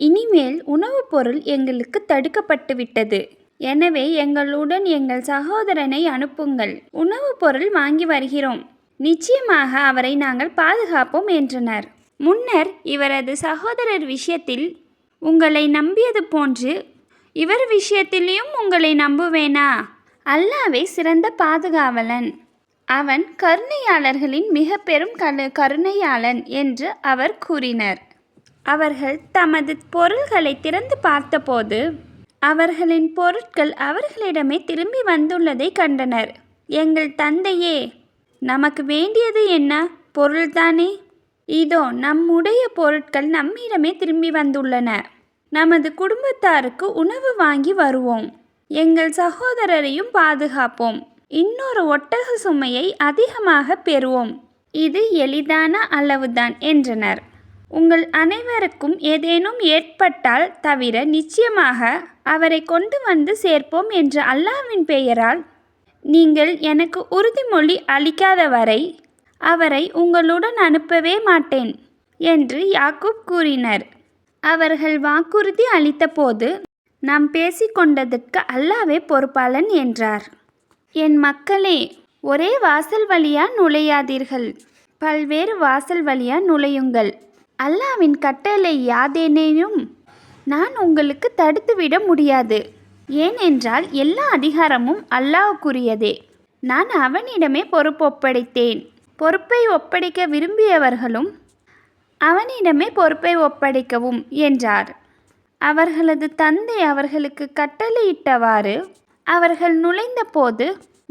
Speaker 1: இனிமேல் உணவுப் பொருள் எங்களுக்கு தடுக்கப்பட்டு விட்டது. எனவே எங்களுடன் எங்கள் சகோதரனை அனுப்புங்கள். உணவுப் பொருள் வாங்கி வருகிறோம். நிச்சயமாக அவரை நாங்கள் பாதுகாப்போம் என்றனர். முன்னர் இவரது சகோதரர் விஷயத்தில் உங்களை நம்பியது போன்று இவர் விஷயத்திலையும் உங்களை நம்புவேனா? அல்லாஹ்வே சிறந்த பாதுகாவலன். அவன் கருணையாளர்களின் மிக பெரும் கருணையாளன் என்று அவர் கூறினர். அவர்கள் தமது பொருள்களை திறந்து பார்த்தபோது அவர்களின் பொருட்கள் அவர்களிடமே திரும்பி வந்துள்ளதை கண்டனர். எங்கள் தந்தையே, நமக்கு வேண்டியது என்ன? பொருள்தானே. இதோ நம்முடைய பொருட்கள் நம்மிடமே திரும்பி வந்துள்ளன. நமது குடும்பத்தாருக்கு உணவு வாங்கி வருவோம். எங்கள் சகோதரரையும் பாதுகாப்போம். இன்னொரு ஒட்டக சுமையை அதிகமாக பெறுவோம். இது எளிதான அளவுதான் என்றனர். உங்கள் அனைவருக்கும் ஏதேனும் ஏற்பட்டால் தவிர நிச்சயமாக அவரை கொண்டு வந்து சேர்ப்போம் என்ற அல்லாஹ்வின் பெயரால் நீங்கள் எனக்கு உறுதிமொழி அளிக்காத வரை அவரை உங்களுடன் அனுப்பவே மாட்டேன் என்று யாக்கூப் கூறினர். அவர்கள் வாக்குறுதி அளித்தபோது, நாம் பேசிக்கொண்டதற்கு அல்லாஹ்வே பொறுப்பாளன் என்றார். என் மக்களே, ஒரே வாசல் வழியாக நுழையாதீர்கள், பல்வேறு வாசல் வழியாக நுழையுங்கள். அல்லாஹ்வின் கட்டளை யாதேனும் நான் உங்களுக்கு தடுத்துவிட முடியாது. ஏனென்றால் எல்லா அதிகாரமும் அல்லாஹ்வுக்குரியதே. நான் அவனிடமே பொறுப்பொப்படைத்தேன். பொறுப்பை ஒப்படைக்க விரும்பியவர்களும் அவனிடமே பொறுப்பை ஒப்படைக்கவும் என்றார். அவர்களது தந்தை அவர்களுக்கு கட்டளையிட்டவாறு அவர்கள் நுழைந்த போது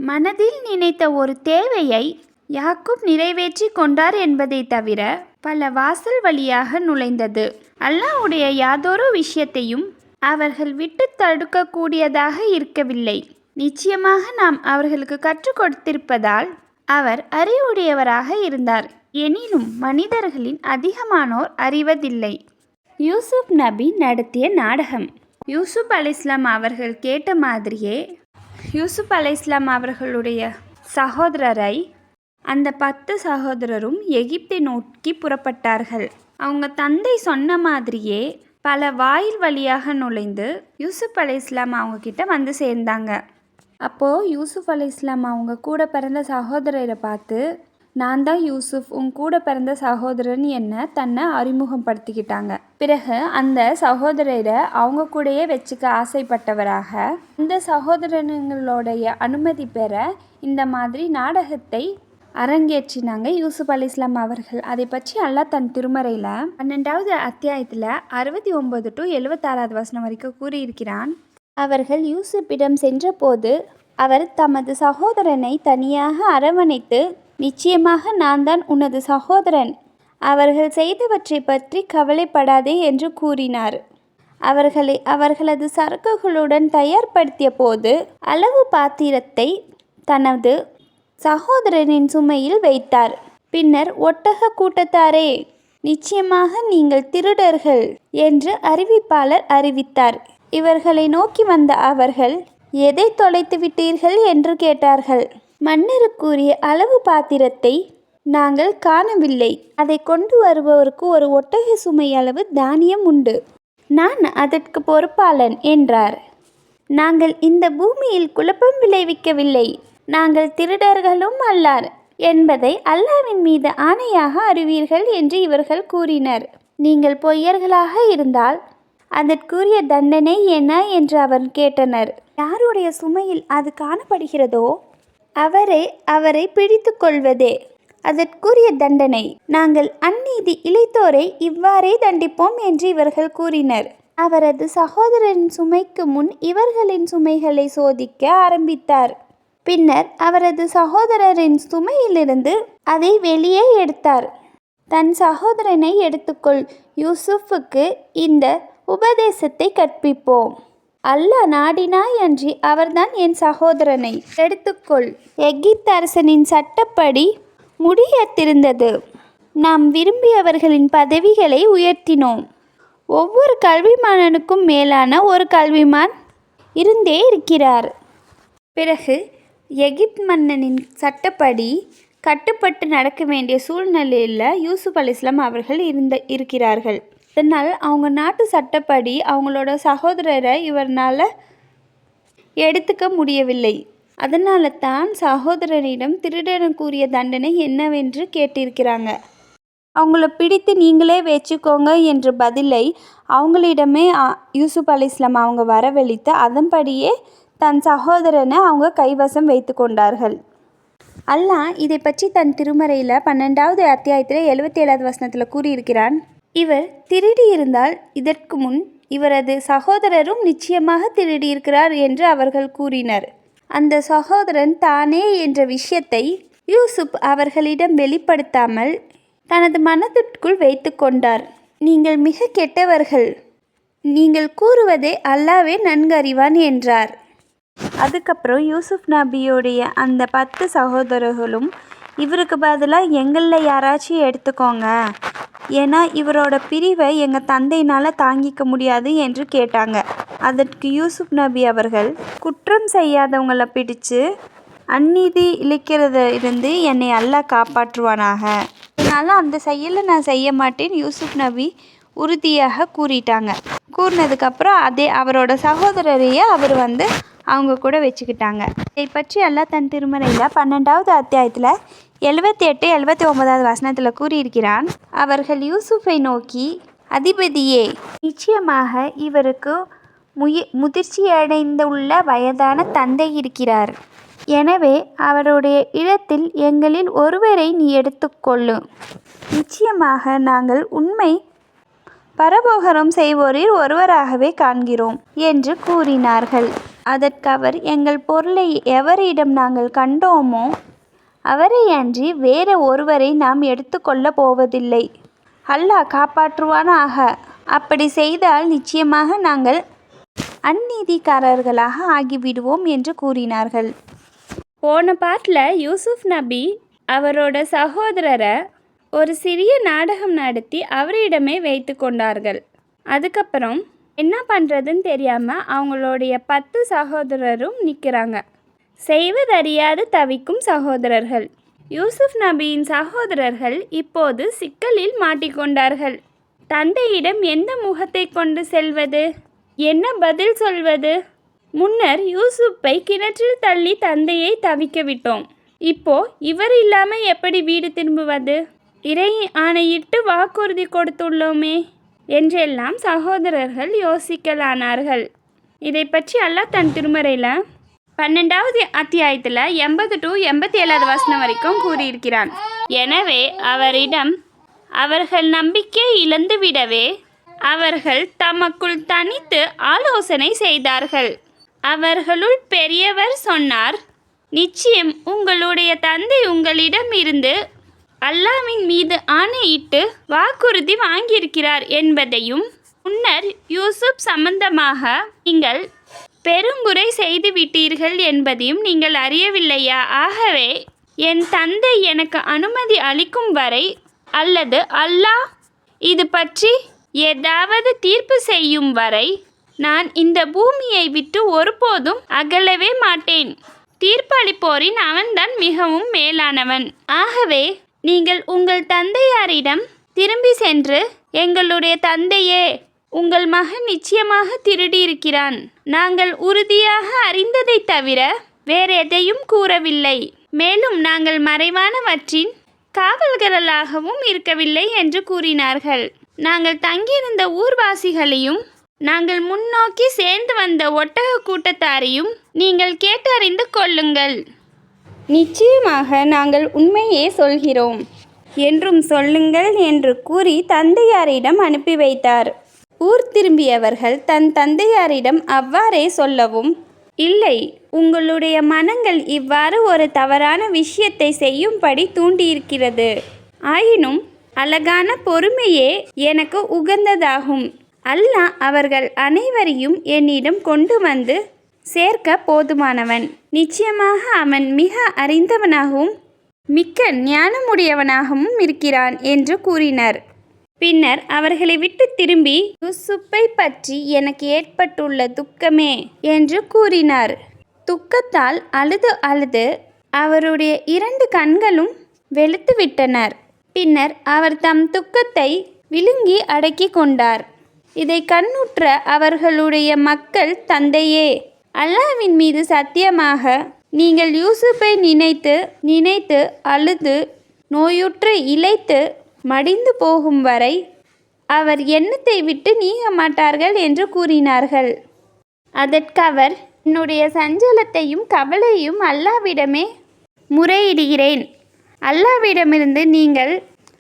Speaker 1: மனதில் நினைத்த ஒரு தேவையை யாக்கூப் நிறைவேற்றி கொண்டார் என்பதை தவிர பல வாசல் வழியாக நுழைந்தது. அல்லாஹ்வுடைய யாதொரு விஷயத்தையும் அவர்கள் விட்டு தடுக்கக்கூடியதாக இருக்கவில்லை. நிச்சயமாக நாம் அவர்களுக்கு கற்றுக் கொடுத்திருப்பதால் அவர் அறிவுடையவராக இருந்தார் எனினும் மனிதர்களின் அதிகமானோர் அறிவதில்லை. யூசுப் நபி நடத்திய நாடகம். யூசுப் அலைஹிஸ்ஸலாம் அவர்கள் கேட்ட மாதிரியே யூசுப் அலைஹிஸ்ஸலாம் அவர்களுடைய சகோதரரை அந்த 10 சகோதரரும் எகிப்தை நோக்கி புறப்பட்டார்கள். அவங்க தந்தை சொன்ன மாதிரியே பல வாயில் வழியாக நுழைந்து யூசுப் அலைஹிஸ்ஸலாம் அவங்க கிட்ட வந்து சேர்ந்தாங்க. அப்போது யூசுப் அலைஹிஸ்ஸலாம் அவங்க கூட பிறந்த சகோதரரை பார்த்து, நான் தான் யூசுப், உன் கூட பிறந்த சகோதரன் என்ன தன்னை அறிமுகப்படுத்திக்கிட்டாங்க. பிறகு அந்த சகோதரரை அவங்க கூடயே வச்சுக்க ஆசைப்பட்டவராக இந்த சகோதரனுங்களுடைய அனுமதி பெற இந்த மாதிரி நாடகத்தை அரங்கேற்றினாங்க யூசுப் அலைஹிஸ்ஸலாம் அவர்கள். அதை பற்றி அல்லாஹ் தன் திருமறையில் 12வது அத்தியாயத்தில் 69 to 76 வசனம் வரைக்கும் கூறியிருக்கிறான். அவர்கள் யூசுப்பிடம் சென்றபோது அவர் தமது சகோதரனை தனியாக அரவணைத்து, நிச்சயமாக நான் தான் உனது சகோதரன், அவர்கள் செய்தவற்றை பற்றி கவலைப்படாதே என்று கூறினார். அவர்களை அவர்களது சரக்குகளுடன் தயார்படுத்திய போது அளவு பாத்திரத்தை தனது சகோதரனின் சுமையில் வைத்தார். பின்னர், ஒட்டக கூட்டத்தாரே, நிச்சயமாக நீங்கள் திருடர்கள் என்று அறிவிப்பாளர் அறிவித்தார். இவர்களை நோக்கி வந்த அவர்கள், எதை தொலைத்து விட்டீர்கள் என்று கேட்டார்கள். மன்னருக்குரிய அளவு பாத்திரத்தை நாங்கள் காணவில்லை. அதை கொண்டு வருபவருக்கு ஒரு ஒட்டக சுமை அளவு தானியம் உண்டு. நான் அதற்கு பொறுப்பாளன் என்றார். நாங்கள் இந்த பூமியில் குழப்பம் விளைவிக்கவில்லை, நாங்கள் திருடர்களும் அல்லார் என்பதை அல்லாஹ்வின் மீது ஆணையாக அறிவீர்கள் என்று இவர்கள் கூறினர். நீங்கள் பொய்யர்களாக இருந்தால் அதற்குரிய தண்டனை என்ன என்று அவர் கேட்டனர். யாருடைய சுமையில் அது காணப்படுகிறதோ அவரை பிடித்து கொள்வதே அதற்குரிய தண்டனை. நாங்கள் அந்நீதி இழைத்தோரை இவ்வாறே தண்டிப்போம் என்று இவர்கள் கூறினர். அவரது சகோதரரின் சுமைக்கு முன் இவர்களின் சுமைகளை சோதிக்க ஆரம்பித்தார். பின்னர் அவரது சகோதரரின் சுமையிலிருந்து அதை வெளியே எடுத்தார். தன் சகோதரனை எடுத்துக்கொள், யூசுஃபுக்கு இந்த உபதேசத்தை கற்பிப்போம். அல்லாஹ் நாடினாய் அன்றி அவர்தான் என் சகோதரனை எடுத்துக்கொள். எகிப்து அரசனின் சட்டப்படி முடியத்திருந்தது. நாம் விரும்பியவர்களின் பதவிகளை உயர்த்தினோம். ஒவ்வொரு கல்விமானனுக்கும் மேலான ஒரு கல்விமான் இருந்தே இருக்கிறார். பிறகு எகிப்து மன்னனின் சட்டப்படி கட்டுப்பட்டு நடக்க வேண்டிய சூழ்நிலையில் யூசுப் அலைஹிஸ்ஸலாம் அவர்கள் இருக்கிறார்கள். இதனால் அவங்க நாட்டு சட்டப்படி அவங்களோட சகோதரரை இவரால் எடுத்துக்க முடியவில்லை. அதனால தான் சகோதரனிடம் திருடனுக்குரிய தண்டனை என்னவென்று கேட்டிருக்கிறாங்க. அவங்கள பிடித்து நீங்களே வச்சுக்கோங்க என்ற பதிலை அவங்களிடமே யூசுப் அலைஹிஸ்ஸலாம் அவங்க வரவழைத்து அதன்படியே தன் சகோதரனை அவங்க கைவசம் வைத்து கொண்டார்கள். அல்லாஹ் இதை பற்றி தன் திருமறையில் 12வது அத்தியாயத்தில் 77வது வசனத்தில் கூறியிருக்கிறான். இவர் திருடியிருந்தால் இதற்கு முன் இவரது சகோதரரும் நிச்சயமாக திருடியிருக்கிறார் என்று அவர்கள் கூறினர். அந்த சகோதரன் தானே என்ற விஷயத்தை யூசுப் அவர்களிடம் வெளிப்படுத்தாமல் தனது மனதிற்குள் வைத்து கொண்டார். நீங்கள் மிக கெட்டவர்கள், நீங்கள் கூறுவதை அல்லாஹ்வே நன்கு அறிவான் என்றார். அதுக்கப்புறம் யூசுப் நபியோடைய அந்த 10 சகோதரர்களும் இவருக்கு பதிலாக எங்களில் யாராச்சும் எடுத்துக்கோங்க, ஏன்னா இவரோட பிரிவை எங்கள் தந்தையினால் தாங்கிக்க முடியாது என்று கேட்டாங்க. அதற்கு யூசுப் நபி அவர்கள், குற்றம் செய்யாதவங்களை பிடிச்சு அந்நீதி இழைக்கிறத இருந்து என்னை அல்லாஹ் காப்பாற்றுவானாக, அதனால் அந்த செயலை நான் செய்ய மாட்டேன் யூசுப் நபி உறுதியாக கூறிட்டாங்க. கூறினதுக்கப்புறம் அவரோட சகோதரரையே அவர் அவங்க கூட வச்சுக்கிட்டாங்க. இதை பற்றி அல்லாஹ் தன் திருமறையில் 12வது அத்தியாயத்தில் 78, 79வது வசனத்தில் கூறியிருக்கிறான். அவர்கள் யூசுஃபை நோக்கி, அதிபதியே, நிச்சயமாக இவருக்கு முதிர்ச்சியடைந்துள்ள வயதான தந்தை இருக்கிறார். எனவே அவருடைய இடத்தில் எங்களில் ஒருவரை நீ எடுத்துக்கொள்ளு. நிச்சயமாக நாங்கள் உண்மை பரபோகரம் செய்வோரில் ஒருவராகவே காண்கிறோம் என்று கூறினார்கள். அதற்கவர், எங்கள் பொருளை எவரிடம் நாங்கள் கண்டோமோ அவரை அன்றி வேறு ஒருவரை நாம் எடுத்துக்கொள்ளப் போவதில்லை. அல்லாஹ் காப்பாற்றுவானாக. அப்படி செய்தால் நிச்சயமாக நாங்கள் அந்நீதிக்காரர்களாக ஆகிவிடுவோம் என்று கூறினார்கள். போன பாட்டில் யூசுப் நபி அவரோட சகோதரரை ஒரு சிறிய நாடகம் நடத்தி அவரிடமே வைத்து கொண்டார்கள். அதுக்கப்புறம் என்ன பண்ணுறதுன்னு தெரியாமல் அவங்களுடைய 10 சகோதரரும் நிற்கிறாங்க. செய்வதறியாது தவிக்கும் சகோதரர்கள். யூசுப் நபியின் சகோதரர்கள் இப்போது சிக்கலில் மாட்டிக்கொண்டார்கள். தந்தையிடம் எந்த முகத்தை கொண்டு செல்வது, என்ன பதில் சொல்வது? முன்னர் யூசுப்பை கிணற்றில் தள்ளி தந்தையை தவிக்க விட்டோம். இப்போ இவர் இல்லாமல் எப்படி வீடு திரும்புவது? இறை ஆணையிட்டு வாக்குறுதி கொடுத்துள்ளோமே என்றெல்லாம் சகோதரர்கள் யோசிக்கலானார்கள். இதை பற்றி அல்லாஹ் தன் திருமறையில் 12வது அத்தியாயத்தில் 80 to 87 வசனம் வரைக்கும் கூறியிருக்கிறான். எனவே அவரிடம் அவர்கள் நம்பிக்கை இழந்துவிடவே அவர்கள் தமக்குள் தனித்து ஆலோசனை செய்தார்கள். அவர்களுள் பெரியவர் சொன்னார், நிச்சயம் உங்களுடைய தந்தை உங்களிடம் இருந்து அல்லாஹ்வின் மீது ஆணையிட்டு வாக்குறுதி வாங்கியிருக்கிறார் என்பதையும், முன்னர் யூசுப் சம்பந்தமாக நீங்கள் பெருங்குறை செய்து விட்டீர்கள் என்பதையும் நீங்கள் அறியவில்லையா? ஆகவே என் தந்தை எனக்கு அனுமதி அளிக்கும் வரை அல்லது அல்லாஹ் இது பற்றி ஏதாவது தீர்ப்பு செய்யும் வரை நான் இந்த பூமியை விட்டு ஒருபோதும் அகலவே மாட்டேன். தீர்ப்பளிப்போரின் அவன்தான் மிகவும் மேலானவன். ஆகவே நீங்கள் உங்கள் தந்தையாரிடம் திரும்பி சென்று, எங்களுடைய தந்தையே, உங்கள் மகன் நிச்சயமாக திருடியிருக்கிறான். நாங்கள் உறுதியாக அறிந்ததை தவிர வேறு எதையும் கூறவில்லை. மேலும் நாங்கள் மறைவானவற்றின் காவல்களாகவும் இருக்கவில்லை என்று கூறினார்கள். நாங்கள் தங்கியிருந்த ஊர்வாசிகளையும் நாங்கள் முன்னோக்கி சேர்ந்து வந்த ஒட்டக கூட்டத்தாரையும் நீங்கள் கேட்டறிந்து கொள்ளுங்கள். நிச்சயமாக நாங்கள் உண்மையே சொல்கிறோம் என்றும் சொல்லுங்கள் என்று கூறி தந்தையாரிடம் அனுப்பி வைத்தார். ஊர் திரும்பியவர்கள் தன் தந்தையாரிடம் அவ்வாறே சொல்லவும், இல்லை, உங்களுடைய மனங்கள் இவ்வாறு ஒரு தவறான விஷயத்தை செய்யும்படி தூண்டியிருக்கிறது. ஆயினும் அழகான பொறுமையே எனக்கு உகந்ததாகும். அல்லாஹ் அவர்கள் அனைவரையும் என்னிடம் கொண்டு வந்து சேர்க்க போதுமானவன். நிச்சயமாக அவன் மிக அறிந்தவனாகவும் மிக்க ஞானமுடையவனாகவும் இருக்கிறான் என்று கூறினர். பின்னர் அவர்களை விட்டு திரும்பி, யூசுப்பை பற்றி எனக்கு ஏற்பட்டுள்ள துக்கமே என்று கூறினார். துக்கத்தால் அழுது அழுது அவருடைய 2 கண்களும் வெளுத்து விட்டனர். பின்னர் அவர் தம் துக்கத்தை விழுங்கி அடக்கி கொண்டார். இதை கண்ணுற்ற அவர்களுடைய மக்கள், தந்தையே, அல்லாஹ்வின் மீது சத்தியமாக நீங்கள் யூசுப்பை நினைத்து நினைத்து அழுது நோயுற்று இளைத்து மடிந்து போகும் வரை அவர் எண்ணத்தை விட்டு நீங்க மாட்டார்கள் என்று கூறினார்கள். அதற்கு அவர், என்னுடைய சஞ்சலத்தையும் கவலையும் அல்லாஹ்விடமே முறையிடுகிறேன். அல்லாஹ்விடமிருந்து நீங்கள்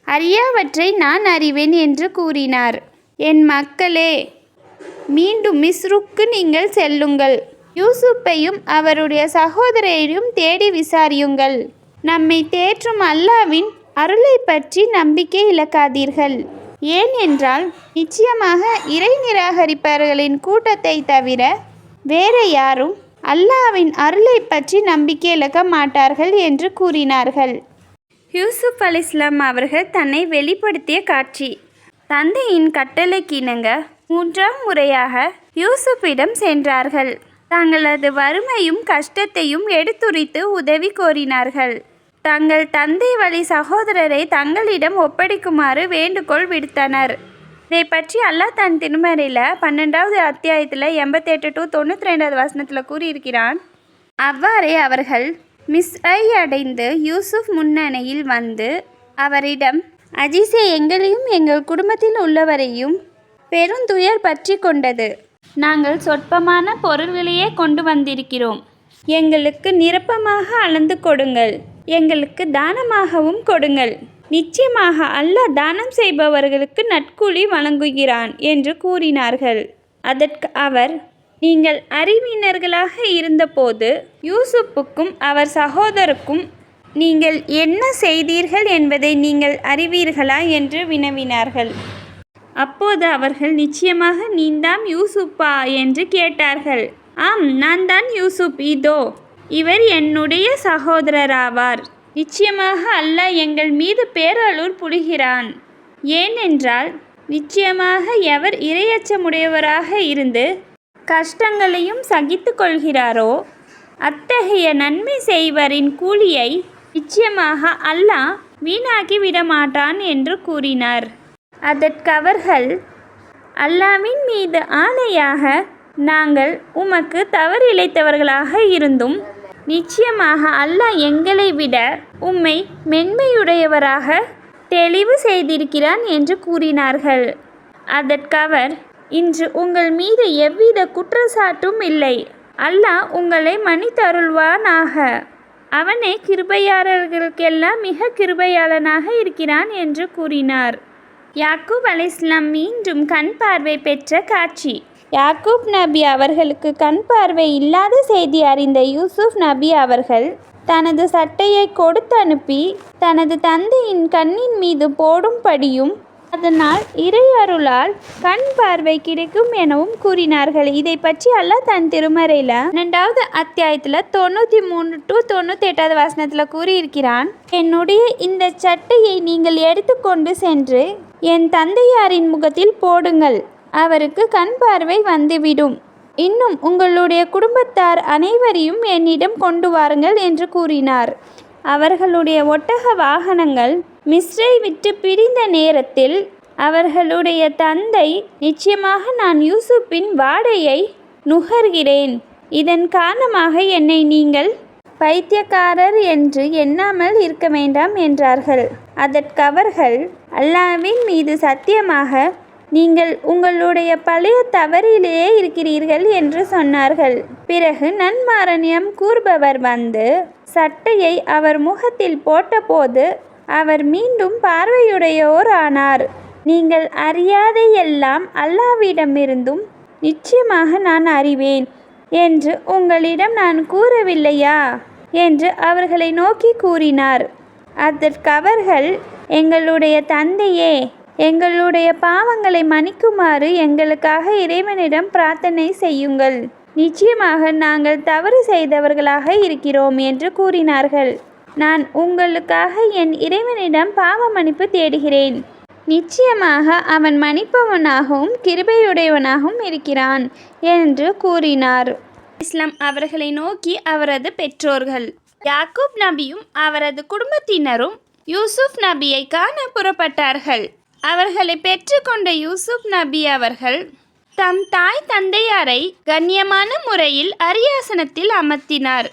Speaker 1: அறியாவற்றை நான் அறிவேன் என்று கூறினார். என் மக்களே, மீண்டும் மிஸ்ருக்கு நீங்கள் செல்லுங்கள். யூசுப்பையும் அவருடைய சகோதரரையும் தேடி விசாரியுங்கள். நம்மை தேற்றும் அல்லாஹ்வின் அருளை பற்றி நம்பிக்கை இழக்காதீர்கள். ஏனென்றால் நிச்சயமாக இறை நிராகரிப்பவர்களின் கூட்டத்தை தவிர வேற யாரும் அல்லாஹ்வின் அருளை பற்றி நம்பிக்கை இழக்க மாட்டார்கள் என்று கூறினார்கள். யூசுப் அலைஹிஸ்ஸலாம் அவர்கள் தன்னை வெளிப்படுத்திய காட்சி. தந்தையின் கட்டளைக்கிணங்க 3ஆம் முறையாக யூசுப்பிடம் சென்றார்கள். தங்களது வறுமையும் கஷ்டத்தையும் எடுத்துரைத்து உதவி கோரினார்கள். தங்கள் தந்தை வழி சகோதரரை தங்களிடம் ஒப்படைக்குமாறு வேண்டுகோள் விடுத்தனர். இதை பற்றி அல்லாஹ் தன் திருமறையில் 12வது அத்தியாயத்தில் 88 to 92 வசனத்தில் கூறியிருக்கிறான். அவ்வாறே அவர்கள் மிஸ்ரை அடைந்து யூசுப் முன்னணியில் வந்து அவரிடம், அஜீஸே, எங்களையும் எங்கள் குடும்பத்தில் உள்ளவரையும் பெருந்துயர் பற்றி கொண்டது. நாங்கள் சொற்பமான பொருள்களையே கொண்டு வந்திருக்கிறோம். எங்களுக்கு நிரப்பமாக அளந்து கொடுங்கள். எங்களுக்கு தானமாகவும் கொடுங்கள். நிச்சயமாக அல்லாஹ் தானம் செய்பவர்களுக்கு நற்கூலி வழங்குகிறான் என்று கூறினார்கள். அதற்கு அவர், நீங்கள் அறிவினர்களாக இருந்தபோது யூசுப்புக்கும் அவர் சகோதரருக்கும் நீங்கள் என்ன செய்தீர்கள் என்பதை நீங்கள் அறிவீர்களா என்று வினவினார்கள். அப்போது அவர்கள், நிச்சயமாக நீதான் யூசுப்பா என்று கேட்டார்கள். ஆம், நான் தான் யூசுப். இதோ இவர் என்னுடைய சகோதரராவார். நிச்சயமாக அல்லாஹ் எங்கள் மீது பேரருள் புரிகிறான். ஏனென்றால் நிச்சயமாக எவர் இறையச்சமுடையவராக இருந்து கஷ்டங்களையும் சகித்து கொள்கிறாரோ அத்தகைய நன்மை செய்வரின் கூலியை நிச்சயமாக அல்லாஹ் வீணாக்கி விடமாட்டான் என்று கூறினார். அதற்கவர்கள், அல்லாஹ்வின் மீது ஆணையாக நாங்கள் உமக்கு தவறிழைத்தவர்களாக இருந்தும் நிச்சயமாக அல்லாஹ் எங்களை விட உம்மை மென்மையுடையவராக தெளிவு செய்திருக்கிறான் என்று கூறினார்கள். அதற்கவர், இன்று உங்கள் மீது எவ்வித குற்றச்சாட்டும் இல்லை. அல்லாஹ் உங்களை மன்னித்தருள்வானாக. அவனே கிருபையாளர்களுக்கெல்லாம் மிக கிருபையாளனாக இருக்கிறான் என்று கூறினார். யாக்கூப் அலைஹிஸ்ஸலாம் மீண்டும் கண் பார்வை பெற்ற காட்சி. யாக்கூப் நபி அவர்களுக்கு கண் பார்வை இல்லாத செய்தி அறிந்த யூசுப் நபி அவர்கள் தனது சட்டையை கொடுத்து அனுப்பி தனது தந்தையின் கண்ணின் மீது போடும்படியும் அதனால் இறையருளால் கண் பார்வை கிடைக்கும் எனவும் கூறினார்கள். இதை பற்றி அல்லாஹ் தன் திருமறையில் 2வது அத்தியாயத்தில் 93 to 98வது வசனத்தில் கூறியிருக்கிறான். என்னுடைய இந்த சட்டையை நீங்கள் எடுத்துக்கொண்டு சென்று என் தந்தையாரின் முகத்தில் போடுங்கள், அவருக்கு கண் பார்வை வந்துவிடும். இன்னும் உங்களுடைய குடும்பத்தார் அனைவரையும் என்னிடம் கொண்டு வாருங்கள் என்று கூறினார். அவர்களுடைய ஒட்டக வாகனங்கள் மிஸ்ரை விட்டு பிரிந்த நேரத்தில் அவர்களுடைய தந்தை, நிச்சயமாக நான் யூசுப்பின் வாடையை நுகர்கிறேன், இதன் காரணமாக என்னை நீங்கள் பைத்தியக்காரர் என்று எண்ணாமல் இருக்க வேண்டாம் என்றார்கள். அதற்கவர்கள், அல்லாஹ்வின் மீது சத்தியமாக நீங்கள் உங்களுடைய பழைய தவறிலேயே இருக்கிறீர்கள் என்று சொன்னார்கள். பிறகு நன்மாரண்யம் கூறுபவர் வந்து சட்டையை அவர் முகத்தில் போட்டபோது அவர் மீண்டும் பார்வையுடையோர் ஆனார். நீங்கள் அறியாத எல்லாம் அல்லாஹ்விடமிருந்தும் நிச்சயமாக நான் அறிவேன் என்று உங்களிடம் நான் கூறவில்லையா என்று அவர்களை நோக்கி கூறினார். அதற்கவர்கள், எங்களுடைய தந்தையே, எங்களுடைய பாவங்களை மன்னிக்குமாறு எங்களுக்காக இறைவனிடம் பிரார்த்தனை செய்யுங்கள், நிச்சயமாக நாங்கள் தவறு செய்தவர்களாக இருக்கிறோம் என்று கூறினார்கள். நான் உங்களுக்காக என் இறைவனிடம் பாவ மன்னிப்பு தேடுகிறேன், நிச்சயமாக அவன் மன்னிப்பவனாகவும் கிருபையுடையவனாகவும் இருக்கிறான் என்று கூறினார். இஸ்லாம் அவர்களை நோக்கி அவரது பெற்றோர்கள் யாக்கூப் நபியும் அவரது குடும்பத்தினரும் யூசுப் நபியை காண புறப்பட்டார்கள். அவர்களை பெற்றுக்கொண்ட யூசுப் நபி அவர்கள் தம் தாய் தந்தையாரை கண்ணியமான முறையில் அரியாசனத்தில் அமர்த்தினார்.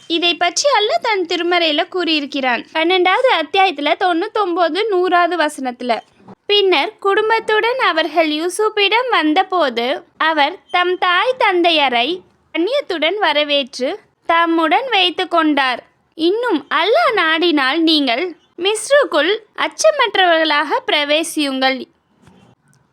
Speaker 1: இதை பற்றி அல்லாஹ் தன் திருமறையில் கூறியிருக்கிறான். 12வது அத்தியாயத்தில் 99, 100வது வசனத்தில். பின்னர் குடும்பத்துடன் அவர்கள் யூசுப்பிடம் வந்தபோது அவர் தம் தாய் தந்தையரை கண்ணியத்துடன் வரவேற்று தம்முடன் வைத்து கொண்டார். இன்னும் அல்லாஹ் நாடினால் நீங்கள் மிஸ்ருக்குள் அச்சமற்றவர்களாக பிரவேசியுங்கள்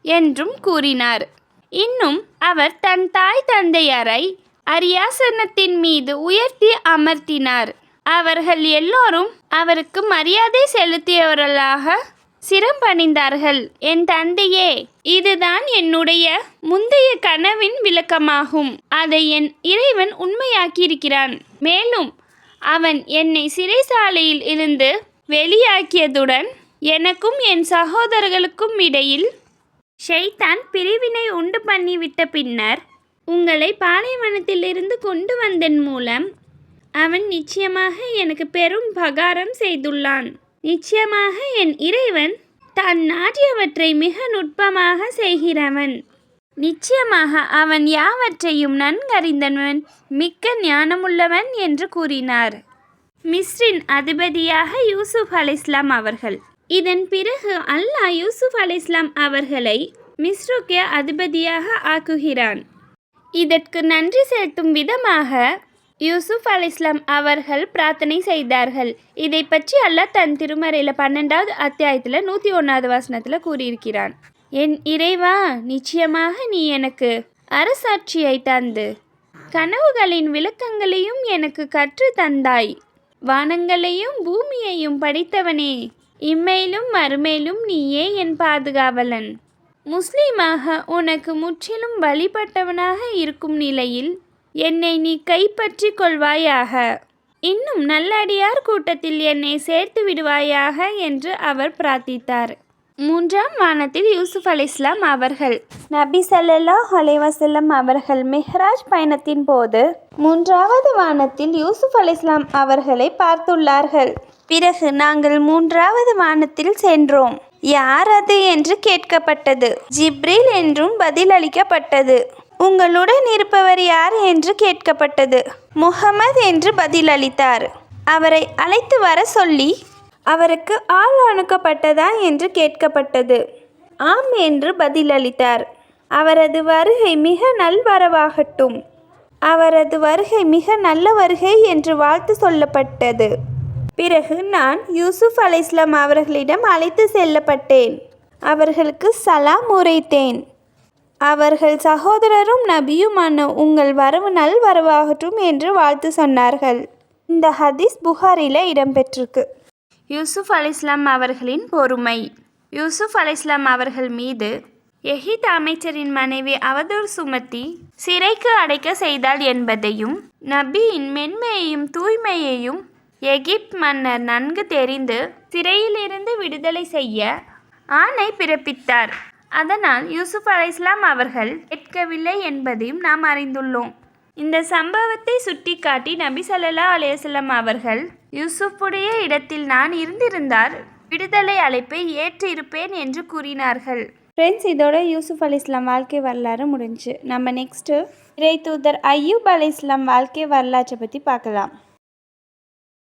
Speaker 1: என்றும் கூறினார். இன்னும் அவர் தன் தாய் தந்தையரை அரியாசனத்தின் மீது உயர்த்தி அமர்த்தினார். அவர்கள் எல்லோரும் அவருக்கு மரியாதை செலுத்தியவர்களாக சிரம் பணிந்தார்கள். என் தந்தையே, இதுதான் என்னுடைய முந்தைய கனவின் விளக்கமாகும். அதை என் இறைவன் உண்மையாக்கியிருக்கிறான். மேலும் அவன் என்னை சிறைசாலையில் இருந்து வெளியாக்கியதுடன் எனக்கும் என் சகோதரர்களுக்கும் இடையில் ஷைத்தான் பிரிவினை உண்டு பண்ணிவிட்ட பின்னர் உங்களை பாலைவனத்திலிருந்து கொண்டு வந்தன் மூலம் அவன் நிச்சயமாக எனக்கு பெரும் பகாரம் செய்துள்ளான். நிச்சயமாக என் இறைவன் தான் நாடியவற்றை மிக நுட்பமாக செய்கிறவன். நிச்சயமாக அவன் யாவற்றையும் நன்கறிந்தவன், மிக்க ஞானமுள்ளவன் என்று கூறினார். மிஸ்ரின் அதிபதியாக யூசுப் அலைஹிஸ்ஸலாம் அவர்கள். இதன் பிறகு அல்லாஹ் யூசுப் அலைஹிஸ்ஸலாம் அவர்களை மிஸ்ருக்கு அதிபதியாக ஆக்குகிறான். இதற்கு நன்றி செலுத்தும் விதமாக யூசுப் அலைஹிஸ்ஸலாம் அவர்கள் பிரார்த்தனை செய்தார்கள். இதை பற்றி அல்லாஹ் தன் திருமறையில் 12வது அத்தியாயத்தில் 101வது வசனத்தில் கூறியிருக்கிறான். என் இறைவா, நிச்சயமாக நீ எனக்கு அரசாட்சியை தந்து கனவுகளின் விளக்கங்களையும் எனக்கு கற்று தந்தாய். வானங்களையும் பூமியையும் படைத்தவனே, இம்மையிலும் மறுமையிலும் நீயே என் பாதுகாவலன். முஸ்லீமாக உனக்கு முற்றிலும் வழிபட்டவனாக இருக்கும் நிலையில் என்னை நீ கைப்பற்றி கொள்வாயாக. இன்னும் நல்லடியார் கூட்டத்தில் என்னை சேர்த்து விடுவாயாக என்று அவர் பிரார்த்தித்தார். 3ஆம் வானத்தில் யூசுப் அலைஹிஸ்ஸலாம் அவர்கள். நபி ஸல்லல்லாஹு அலைஹி வஸல்லம் அவர்கள் மிஹ்ராஜ் பயணத்தின் போது 3வது வானத்தில் யூசுப் அலைஹிஸ்ஸலாம் அவர்களை பார்த்துள்ளார்கள். பிறகு நாங்கள் 3வது வானத்தில் சென்றோம். யார் அது என்று கேட்கப்பட்டது. ஜிப்ரீல் என்றும் பதிலளிக்கப்பட்டது. உங்களுடன் இருப்பவர் யார் என்று கேட்கப்பட்டது. முஹம்மது என்று பதிலளித்தார். அவரை அழைத்து வர சொல்லி அவருக்கு ஆள் அனுப்பப்பட்டதா என்று கேட்கப்பட்டது. ஆம் என்று பதிலளித்தார். அவரது வருகை மிக நல்வரவாகட்டும், அவரது வருகை மிக நல்ல வருகை என்று வாழ்த்து சொல்லப்பட்டது. பிறகு நான் யூசுப் அலைஹிஸ்ஸலாம் அவர்களிடம் அழைத்து செல்லப்பட்டேன். அவர்களுக்கு சலாம் உரைத்தேன். அவர்கள் சகோதரரும் நபியுமான உங்கள் வரவு நல்வரவாகட்டும் என்று வாழ்த்து சொன்னார்கள். இந்த ஹதீஸ் புகாரில் இடம்பெற்றிருக்கு. யூசுப் அலைஹிஸ்ஸலாம் அவர்களின் பொறுமை. யூசுப் அலைஹிஸ்ஸலாம் அவர்கள் மீது எகிப்து அமைச்சரின் மனைவி அவதூறு சுமத்தி சிறைக்கு அடைக்க செய்தாள் என்பதையும் நபியின் மென்மையையும் தூய்மையையும் எகிப்து மன்னர் நன்கு தெரிந்து சிறையிலிருந்து விடுதலை செய்ய ஆணை பிறப்பித்தார். அதனால் யூசுப் அலைஹிஸ்ஸலாம் அவர்கள் கேட்கவில்லை என்பதையும் நாம் அறிந்துள்ளோம். இந்த சம்பவத்தை சுட்டிக்காட்டி நபி ஸல்லல்லாஹு அலைஹி வஸல்லம் அவர்கள் யூசுப்புடைய இடத்தில் நான் இருந்திருந்தால் விடுதலை அழைப்பை ஏற்று இருப்பேன் என்று கூறினார்கள். ஃப்ரெண்ட்ஸ், இதோட யூசுப் அலைஹிஸ்ஸலாம் வாழ்க்கை வரலாறு முடிஞ்சு. நம்ம நெக்ஸ்ட்டு இறை தூதர் அய்யூப் அலைஹிஸ்ஸலாம் வாழ்க்கை வரலாற்றை பற்றி பார்க்கலாம்.